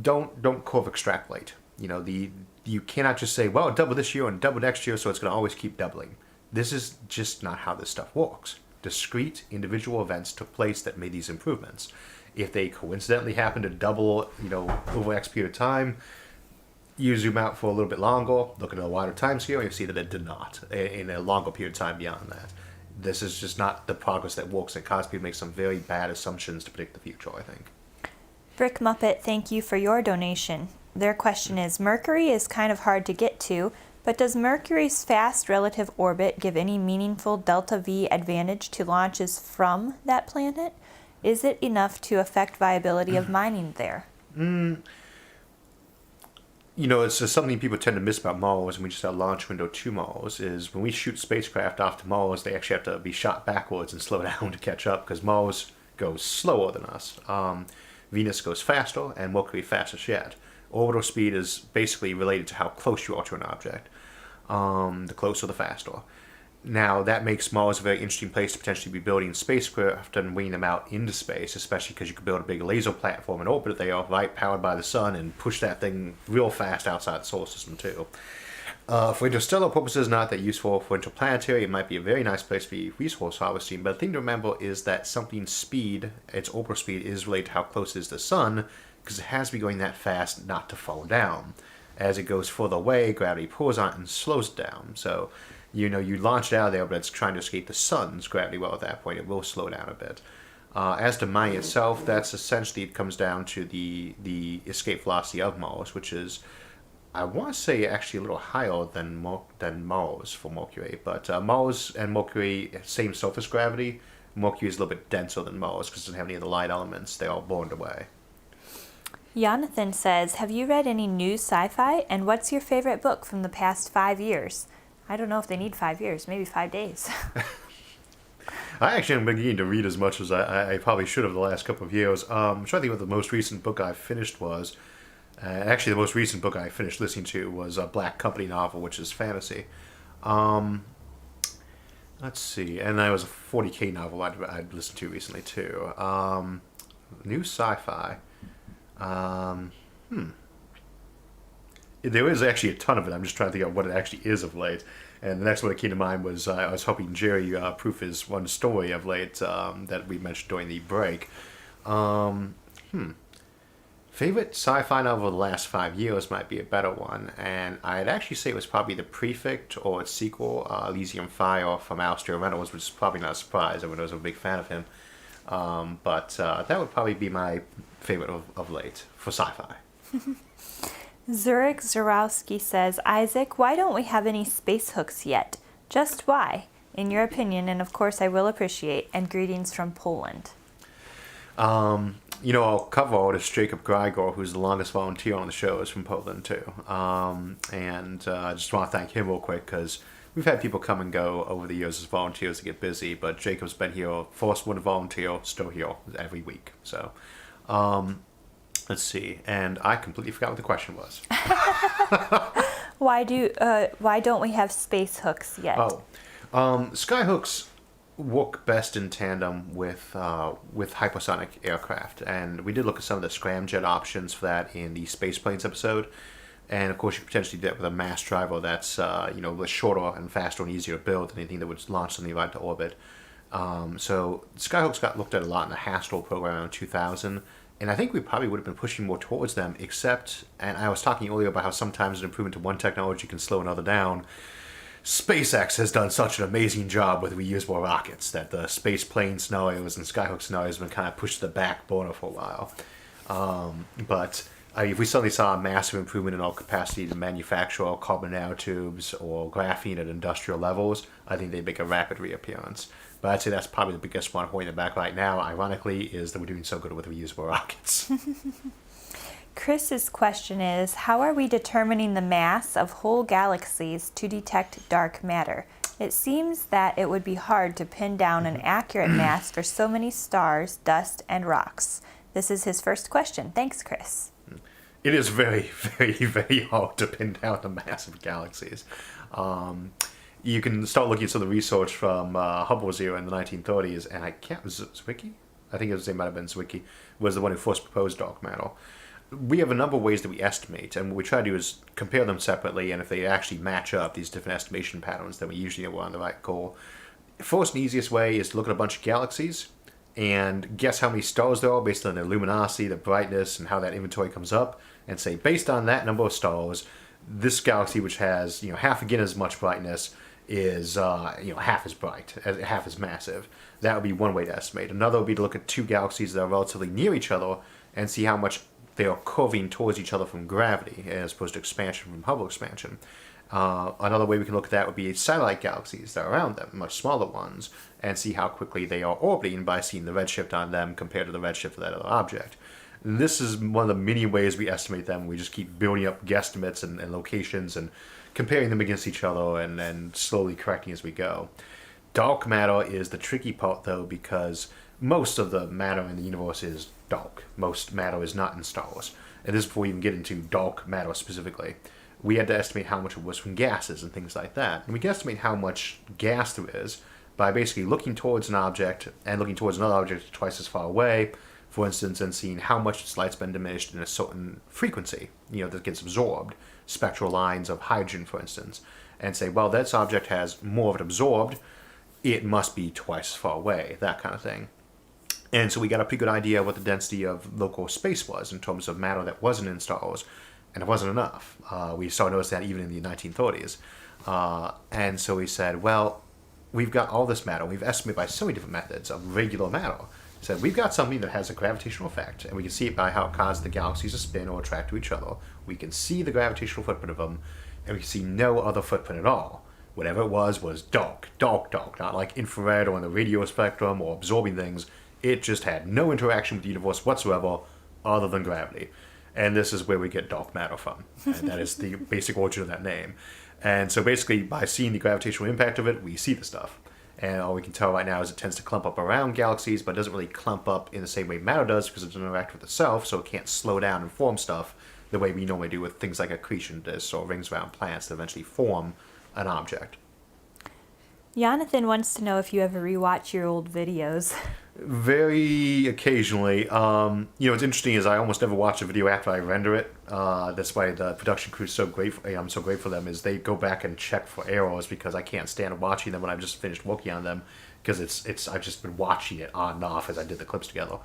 Don't curve extrapolate. You cannot just say, well, double this year and double next year, so it's going to always keep doubling. This is just not how this stuff works. Discrete individual events took place that made these improvements. If they coincidentally happen to double, over X period of time, you zoom out for a little bit longer, look at a wider time scale, and you see that it did not in a longer period of time beyond that. This is just not the progress that works. It causes people to make some very bad assumptions to predict the future, I think. Brick Muppet, thank you for your donation. Their question is, Mercury is kind of hard to get to, but does Mercury's fast relative orbit give any meaningful delta V advantage to launches from that planet? Is it enough to affect viability of mining there? It's just something people tend to miss about Mars, and we just had a launch window to Mars, is when we shoot spacecraft off to Mars, they actually have to be shot backwards and slow down to catch up, because Mars goes slower than us. Venus goes faster, and Mercury fastest yet. Orbital speed is basically related to how close you are to an object. The closer, the faster. Now, that makes Mars a very interesting place to potentially be building spacecraft and winging them out into space, especially because you could build a big laser platform and orbit it there, right, powered by the sun, and push that thing real fast outside the solar system, too. For interstellar purposes, not that useful. For interplanetary, it might be a very nice place to be resource harvesting, but the thing to remember is that something's speed, its orbital speed, is related to how close it is to the sun, because it has to be going that fast not to fall down. As it goes further away, gravity pulls on it and slows it down. So, you launch it out of there, but it's trying to escape the sun's gravity well at that point. It will slow down a bit. As to mining itself, that's essentially, it comes down to the escape velocity of Mars, which is, I want to say, actually a little higher than Mars for Mercury. But Mars and Mercury, same surface gravity. Mercury is a little bit denser than Mars because it doesn't have any of the light elements. They all burned away. Jonathan says, have you read any new sci-fi, and what's your favorite book from the past 5 years? I don't know if they need 5 years, maybe 5 days. I actually am beginning to read as much as I probably should have the last couple of years. I'm trying to think what the most recent book I finished was. Actually, the most recent book I finished listening to was a Black Company novel, which is fantasy. Let's see. And there was a 40K novel I'd listened to recently, too. New sci-fi. There is actually a ton of it. I'm just trying to think of what it actually is of late. And the next one that came to mind was I was hoping Jerry proof his one story of late that we mentioned during the break. Favorite sci-fi novel of the last 5 years might be a better one, and I'd actually say it was probably The Prefect or its sequel, Elysium Fire from Alistair Reynolds, which is probably not a surprise. Everyone knows I'm a big fan of him. But that would probably be my favorite of late for sci-fi. Zurich Zarowski says, Isaac, why don't we have any space hooks yet? Just why? In your opinion, and of course I will appreciate, and greetings from Poland. Our cover artist, Jacob Grigor, who's the longest volunteer on the show, is from Poland, too. I just want to thank him real quick, because we've had people come and go over the years as volunteers to get busy, but Jacob's been here, first one to volunteer, still here every week. So, let's see. And I completely forgot what the question was. Why don't we have space hooks yet? Skyhooks work best in tandem with hypersonic aircraft, and we did look at some of the scramjet options for that in the space planes episode. And of course, you could potentially do that with a mass driver that's shorter and faster and easier to build than anything that would launch something right to orbit. So Skyhooks got looked at a lot in the Haskell program in 2000, and I think we probably would have been pushing more towards them, except, and I was talking earlier about how sometimes an improvement to one technology can slow another down. SpaceX has done such an amazing job with reusable rockets that the space plane scenarios and Skyhook scenarios have been kind of pushed to the back burner for a while. But if we suddenly saw a massive improvement in our capacity to manufacture carbon nanotubes or graphene at industrial levels, I think they'd make a rapid reappearance. But I'd say that's probably the biggest one holding them back right now, ironically, is that we're doing so good with reusable rockets. Chris's question is, how are we determining the mass of whole galaxies to detect dark matter? It seems that it would be hard to pin down an accurate mass for so many stars, dust, and rocks. This is his first question. Thanks, Chris. It is very, very, very hard to pin down the mass of galaxies. You can start looking at some of the research from Hubble's era in the 1930s, and Zwicky? I think it might have been Zwicky, was the one who first proposed dark matter. We have a number of ways that we estimate, and what we try to do is compare them separately, and if they actually match up, these different estimation patterns, then we usually know we're on the right goal. First and easiest way is to look at a bunch of galaxies and guess how many stars there are based on their luminosity, their brightness, and how that inventory comes up, and say, based on that number of stars, this galaxy, which has half again as much brightness, is half as bright, half as massive. That would be one way to estimate. Another would be to look at two galaxies that are relatively near each other and see how much they are curving towards each other from gravity as opposed to expansion from Hubble expansion. Another way we can look at that would be satellite galaxies that are around them, much smaller ones, and see how quickly they are orbiting by seeing the redshift on them compared to the redshift of that other object. And this is one of the many ways we estimate them. We just keep building up guesstimates and locations and comparing them against each other and slowly correcting as we go. Dark matter is the tricky part, though, because most of the matter in the universe is dark. Most matter is not in stars. And this is before we even get into dark matter specifically. We had to estimate how much it was from gases and things like that. And we can estimate how much gas there is by basically looking towards an object and looking towards another object twice as far away, for instance, and seeing how much its light's been diminished in a certain frequency, that gets absorbed, spectral lines of hydrogen, for instance, and say, well, this object has more of it absorbed, it must be twice as far away, that kind of thing. And so we got a pretty good idea of what the density of local space was in terms of matter that wasn't in stars, and it wasn't enough. We started noticing that even in the 1930s. And so we said, well, we've got all this matter. We've estimated by so many different methods of regular matter. We said, we've got something that has a gravitational effect, and we can see it by how it causes the galaxies to spin or attract to each other. We can see the gravitational footprint of them, and we can see no other footprint at all. Whatever it was dark, not like infrared or in the radio spectrum or absorbing things. It just had no interaction with the universe whatsoever other than gravity. And this is where we get dark matter from. And that is the basic origin of that name. And so basically, by seeing the gravitational impact of it, we see the stuff. And all we can tell right now is it tends to clump up around galaxies, but it doesn't really clump up in the same way matter does because it doesn't interact with itself, so it can't slow down and form stuff the way we normally do with things like accretion disks or rings around planets that eventually form an object. Jonathan wants to know if you ever rewatch your old videos. Very occasionally. What's interesting is I almost never watch a video after I render it. That's why the production crew is so grateful. I'm so grateful for them. Is they go back and check for errors because I can't stand watching them when I've just finished working on them because I've just been watching it on and off as I did the clips together.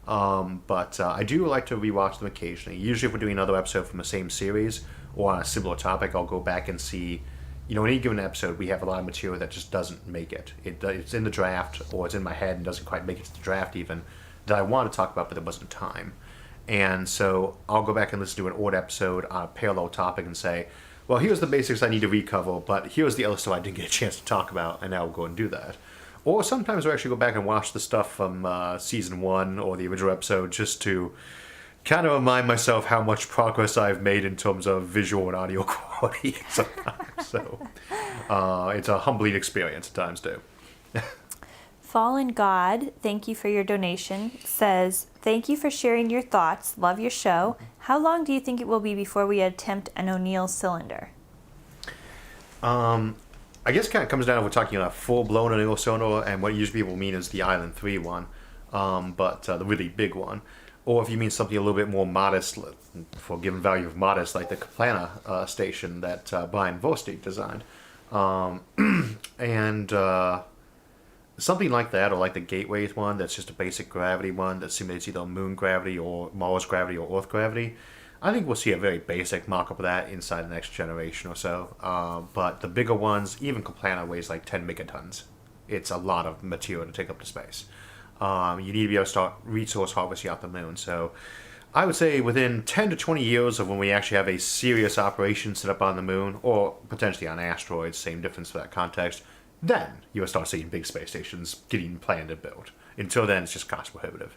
But I do like to rewatch them occasionally. Usually, if we're doing another episode from the same series or on a similar topic, I'll go back and see. In any given episode, we have a lot of material that just doesn't make it. It's in the draft, or it's in my head and doesn't quite make it to the draft even, that I want to talk about, but there wasn't time. And so I'll go back and listen to an old episode on a parallel topic and say, well, here's the basics I need to recover, but here's the other stuff I didn't get a chance to talk about, and now we'll go and do that. Or sometimes I'll actually go back and watch the stuff from Season 1 or the original episode just to kind of remind myself how much progress I've made in terms of visual and audio quality sometimes. So it's a humbling experience at times too. Fallen God, thank you for your donation, says, thank you for sharing your thoughts. Love your show. How long do you think it will be before we attempt an ONeil cylinder? I guess it kind of comes down to we're talking about full-blown ONeil sonar, and what usually people mean is the Island 3 one, but the really big one. Or if you mean something a little bit more modest, for given value of modest, like the Kaplana station that Brian Vorsteeg designed. And something like that, or like the Gateways one, that's just a basic gravity one that simulates either moon gravity or Mars gravity or Earth gravity. I think we'll see a very basic mock-up of that inside the next generation or so. But the bigger ones, even Kaplana weighs like 10 megatons. It's a lot of material to take up to space. You need to be able to start resource harvesting out the moon. So I would say within 10 to 20 years of when we actually have a serious operation set up on the moon, or potentially on asteroids, same difference for that context, then you'll start seeing big space stations getting planned and built. Until then, it's just cost prohibitive.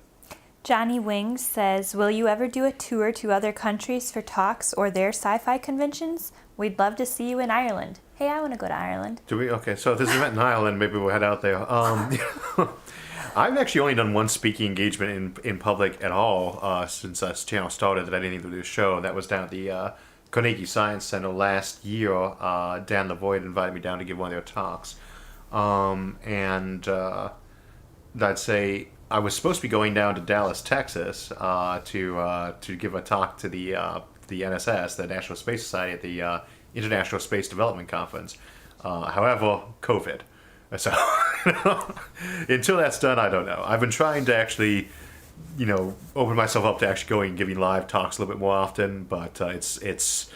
Johnny Wings says, will you ever do a tour to other countries for talks or their sci-fi conventions? We'd love to see you in Ireland. Hey, I want to go to Ireland. Do we? Okay, so if there's an event in Ireland, maybe we'll head out there. I've actually only done one speaking engagement in public at all since this channel started that I didn't even do a show. That was down at the Carnegie Science Center last year. Dan Lavoie invited me down to give one of their talks. And I'd say I was supposed to be going down to Dallas, Texas to give a talk to the NSS, the National Space Society, at the International Space Development Conference. However, COVID. So until that's done, I don't know. I've been trying to actually, open myself up to actually going and giving live talks a little bit more often, but it's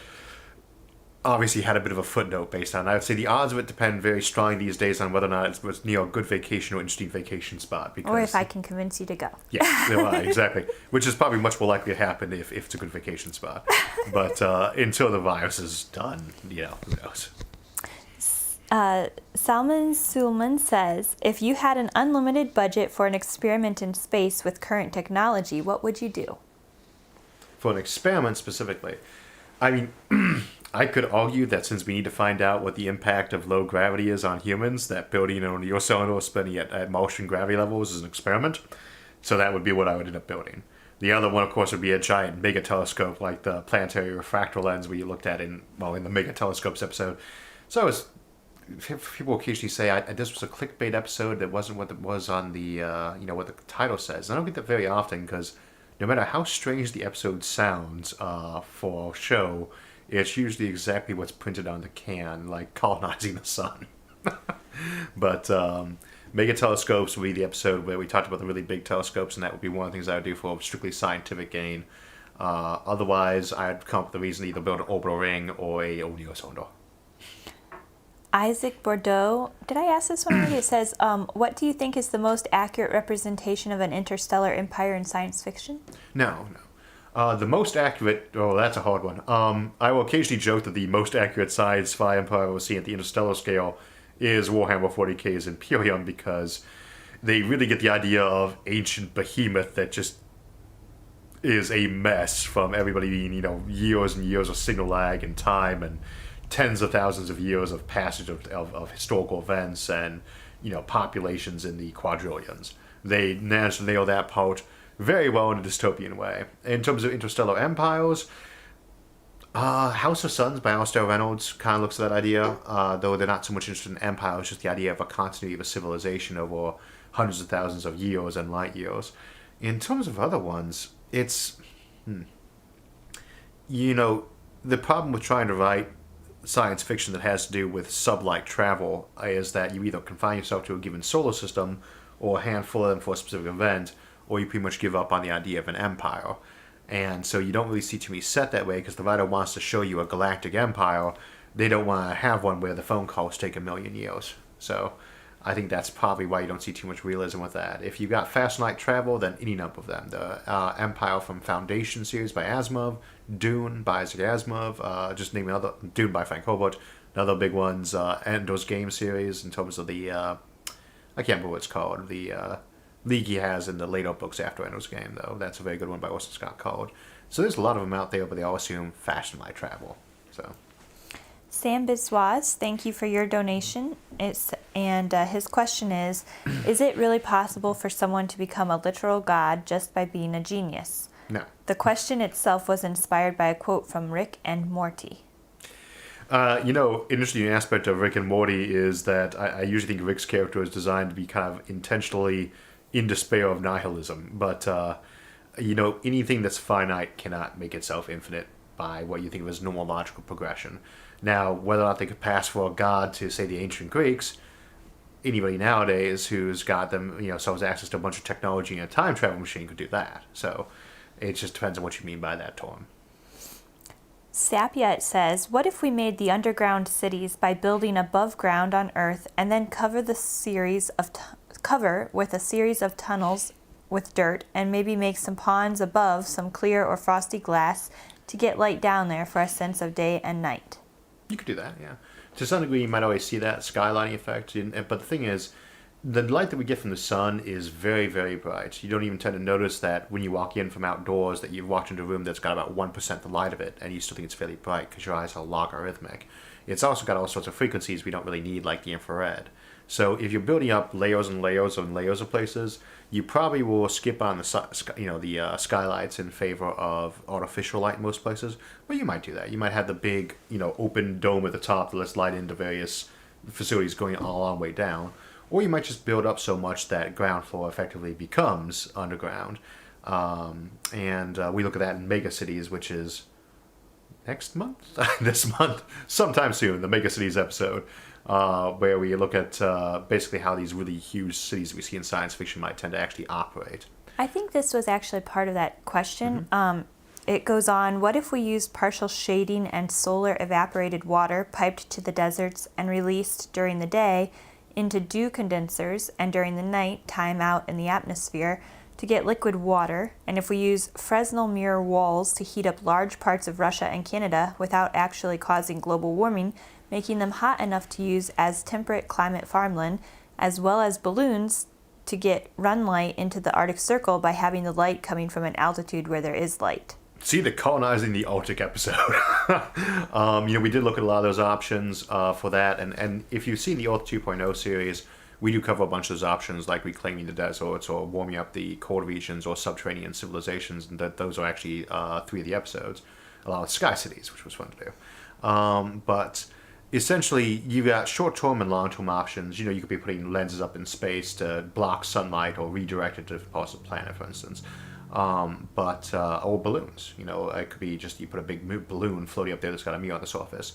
obviously had a bit of a footnote based on. I would say the odds of it depend very strongly these days on whether or not it's near a good vacation or interesting vacation spot. Because, or if I can convince you to go. Yeah, right, exactly. Which is probably much more likely to happen if it's a good vacation spot. But until the virus is done, who knows. Salman Sulman says, if you had an unlimited budget for an experiment in space with current technology, what would you do? For an experiment specifically, I mean, I could argue that since we need to find out what the impact of low gravity is on humans, that building an ONeil sonar or spinning it at Martian gravity levels is an experiment. So that would be what I would end up building. The other one, of course, would be a giant mega telescope like the planetary refractor lens we looked at in the mega telescopes episode. So people occasionally say this was a clickbait episode that wasn't what it was on the what the title says. And I don't get that very often because no matter how strange the episode sounds for a show, it's usually exactly what's printed on the can, like colonizing the sun. But mega telescopes will be the episode where we talked about the really big telescopes, and that would be one of the things I would do for strictly scientific gain. Otherwise, I'd come up with a reason to either build an orbital ring or a ONeil sonar. Isaac Bordeaux, did I ask this one already? It says, what do you think is the most accurate representation of an interstellar empire in science fiction? No. The most accurate, that's a hard one. I will occasionally joke that the most accurate sci-fi empire we'll see at the interstellar scale is Warhammer 40k's Imperium, because they really get the idea of ancient behemoth that just is a mess from everybody being, years and years of signal lag and time and tens of thousands of years of passage of historical events and, populations in the quadrillions. They managed to nail that part very well in a dystopian way. In terms of interstellar empires, House of Suns by Alistair Reynolds kind of looks at that idea, though they're not so much interested in empires, just the idea of a continuity of a civilization over hundreds of thousands of years and light years. In terms of other ones, it's, the problem with trying to write science fiction that has to do with sublight travel is that you either confine yourself to a given solar system or a handful of them for a specific event, or you pretty much give up on the idea of an empire. And so you don't really see too many set that way because the writer wants to show you a galactic empire. They don't want to have one where the phone calls take 1,000,000 years. So I think that's probably why you don't see too much realism with that. If you've got fast light travel, then any number of them. The Empire from Foundation series by Asimov, Dune by Isaac Asimov, just name another, Dune by Frank Herbert, another big ones, Ender's Game series in terms of the, I can't remember what it's called, the league he has in the later books after Ender's Game, though. That's a very good one by Orson Scott Card. So there's a lot of them out there, but they all assume fast light travel. So. Sam Biswas, thank you for your donation. His question is it really possible for someone to become a literal god just by being a genius? No. The question itself was inspired by a quote from Rick and Morty. Interesting aspect of Rick and Morty is that I usually think Rick's character is designed to be kind of intentionally in despair of nihilism. But, anything that's finite cannot make itself infinite by what you think of as normal logical progression. Now, whether or not they could pass for a god to, say, the ancient Greeks, anybody nowadays who's got self access to a bunch of technology and a time travel machine could do that. So it just depends on what you mean by that term. Sapiet says, what if we made the underground cities by building above ground on Earth and then cover with a series of tunnels with dirt and maybe make some ponds above some clear or frosty glass to get light down there for a sense of day and night? You could do that, yeah. To some degree, you might always see that skylighting effect. But the thing is, the light that we get from the sun is very, very bright. You don't even tend to notice that when you walk in from outdoors that you've walked into a room that's got about 1% the light of it, and you still think it's fairly bright because your eyes are logarithmic. It's also got all sorts of frequencies we don't really need, like the infrared. So if you're building up layers and layers and layers of places, you probably will skip on the skylights in favor of artificial light in most places. But you might do that. You might have the big, open dome at the top that lets light into various facilities going a long way down. Or you might just build up so much that ground floor effectively becomes underground. And we look at that in megacities, which is next month? This month? Sometime soon, the megacities episode. Where we look at basically how these really huge cities that we see in science fiction might tend to actually operate. I think this was actually part of that question. Mm-hmm. It goes on, what if we used partial shading and solar evaporated water piped to the deserts and released during the day into dew condensers and during the night time out in the atmosphere to get liquid water, and if we use Fresnel mirror walls to heat up large parts of Russia and Canada without actually causing global warming, making them hot enough to use as temperate climate farmland, as well as balloons to get run light into the Arctic Circle by having the light coming from an altitude where there is light. See the colonizing the Arctic episode. We did look at a lot of those options for that, and if you've seen the Earth 2.0 series, we do cover a bunch of those options, like reclaiming the deserts or warming up the cold regions or subterranean civilizations, and those are actually 3 of the episodes, along with Sky Cities, which was fun to do. But essentially, you've got short-term and long-term options. You could be putting lenses up in space to block sunlight or redirect it to parts of the planet, for instance. Or balloons. It could be just you put a big balloon floating up there that's got a mirror on the surface.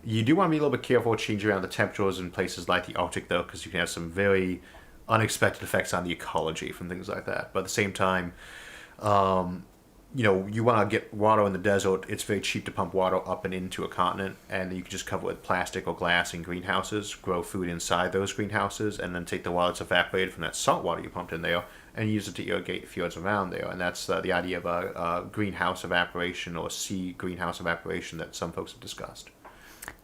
You do want to be a little bit careful changing around the temperatures in places like the Arctic, though, because you can have some very unexpected effects on the ecology from things like that. But at the same time, you want to get water in the desert. It's very cheap to pump water up and into a continent, and you can just cover it with plastic or glass in greenhouses, grow food inside those greenhouses, and then take the water that's evaporated from that salt water you pumped in there and use it to irrigate fields around there. And that's the idea of a greenhouse evaporation or sea greenhouse evaporation that some folks have discussed.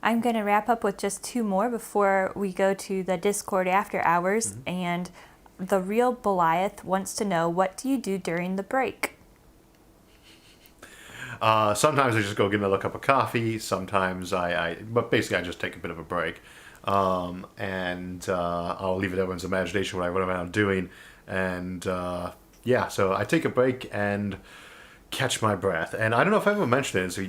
I'm going to wrap up with just 2 more before we go to the Discord after hours. Mm-hmm. And the real Goliath wants to know, what do you do during the break? Sometimes I just go get another cup of coffee. Sometimes but basically I just take a bit of a break. And I'll leave it to everyone's imagination what I'm doing. And so I take a break and catch my breath. And I don't know if I ever mentioned it. So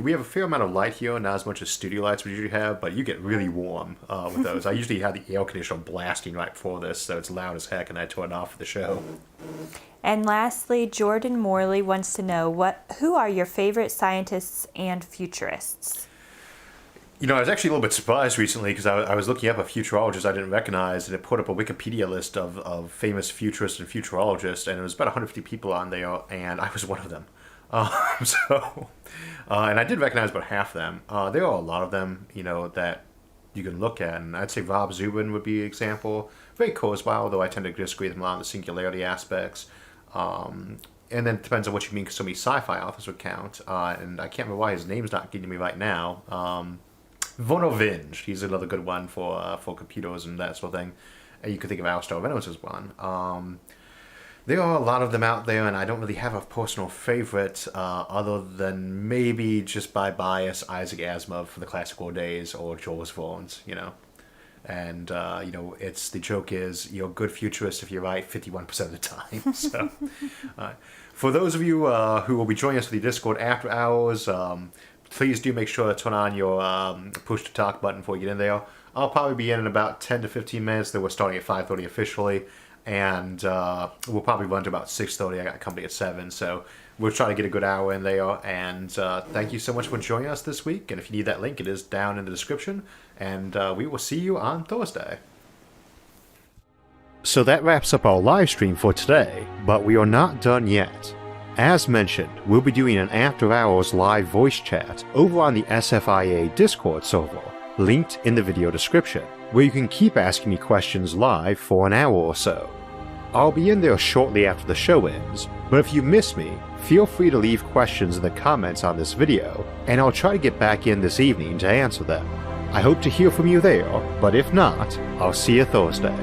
we have a fair amount of light here, not as much as studio lights we usually have, but you get really warm with those. I usually have the air conditioner blasting right before this, so it's loud as heck, and I turn it off for the show. And lastly, Jordan Morley wants to know, who are your favorite scientists and futurists? I was actually a little bit surprised recently because I was looking up a futurologist I didn't recognize, and it put up a Wikipedia list of famous futurists and futurologists, and it was about 150 people on there, and I was one of them. And I did recognize about half of them. There are a lot of them, that you can look at, and I'd say Rob Zubin would be an example. Very Kurzweil, although I tend to disagree with him a lot on the singularity aspects. And then it depends on what you mean, because so many sci-fi authors would count. And I can't remember why his name's not getting to me right now. Vernor Vinge, he's another good one for computers and that sort of thing. And you could think of Alistair Reynolds as one. There are a lot of them out there, and I don't really have a personal favorite other than maybe just by bias Isaac Asimov for the classical days or Jules Verne's, And, the joke is you're a good futurist if you're right 51% of the time. So, for those of you who will be joining us for the Discord after hours, please do make sure to turn on your push to talk button before you get in there. I'll probably be in about 10 to 15 minutes. Then we're starting at 5:30 officially, and we'll probably run to about 6:30. I got company at 7, so we'll try to get a good hour in there. And thank you so much for joining us this week. And if you need that link, it is down in the description. And we will see you on Thursday. So that wraps up our live stream for today, but we are not done yet. As mentioned, we'll be doing an after hours live voice chat over on the SFIA Discord server, linked in the video description, where you can keep asking me questions live for an hour or so. I'll be in there shortly after the show ends, but if you miss me, feel free to leave questions in the comments on this video, and I'll try to get back in this evening to answer them. I hope to hear from you there, but if not, I'll see you Thursday.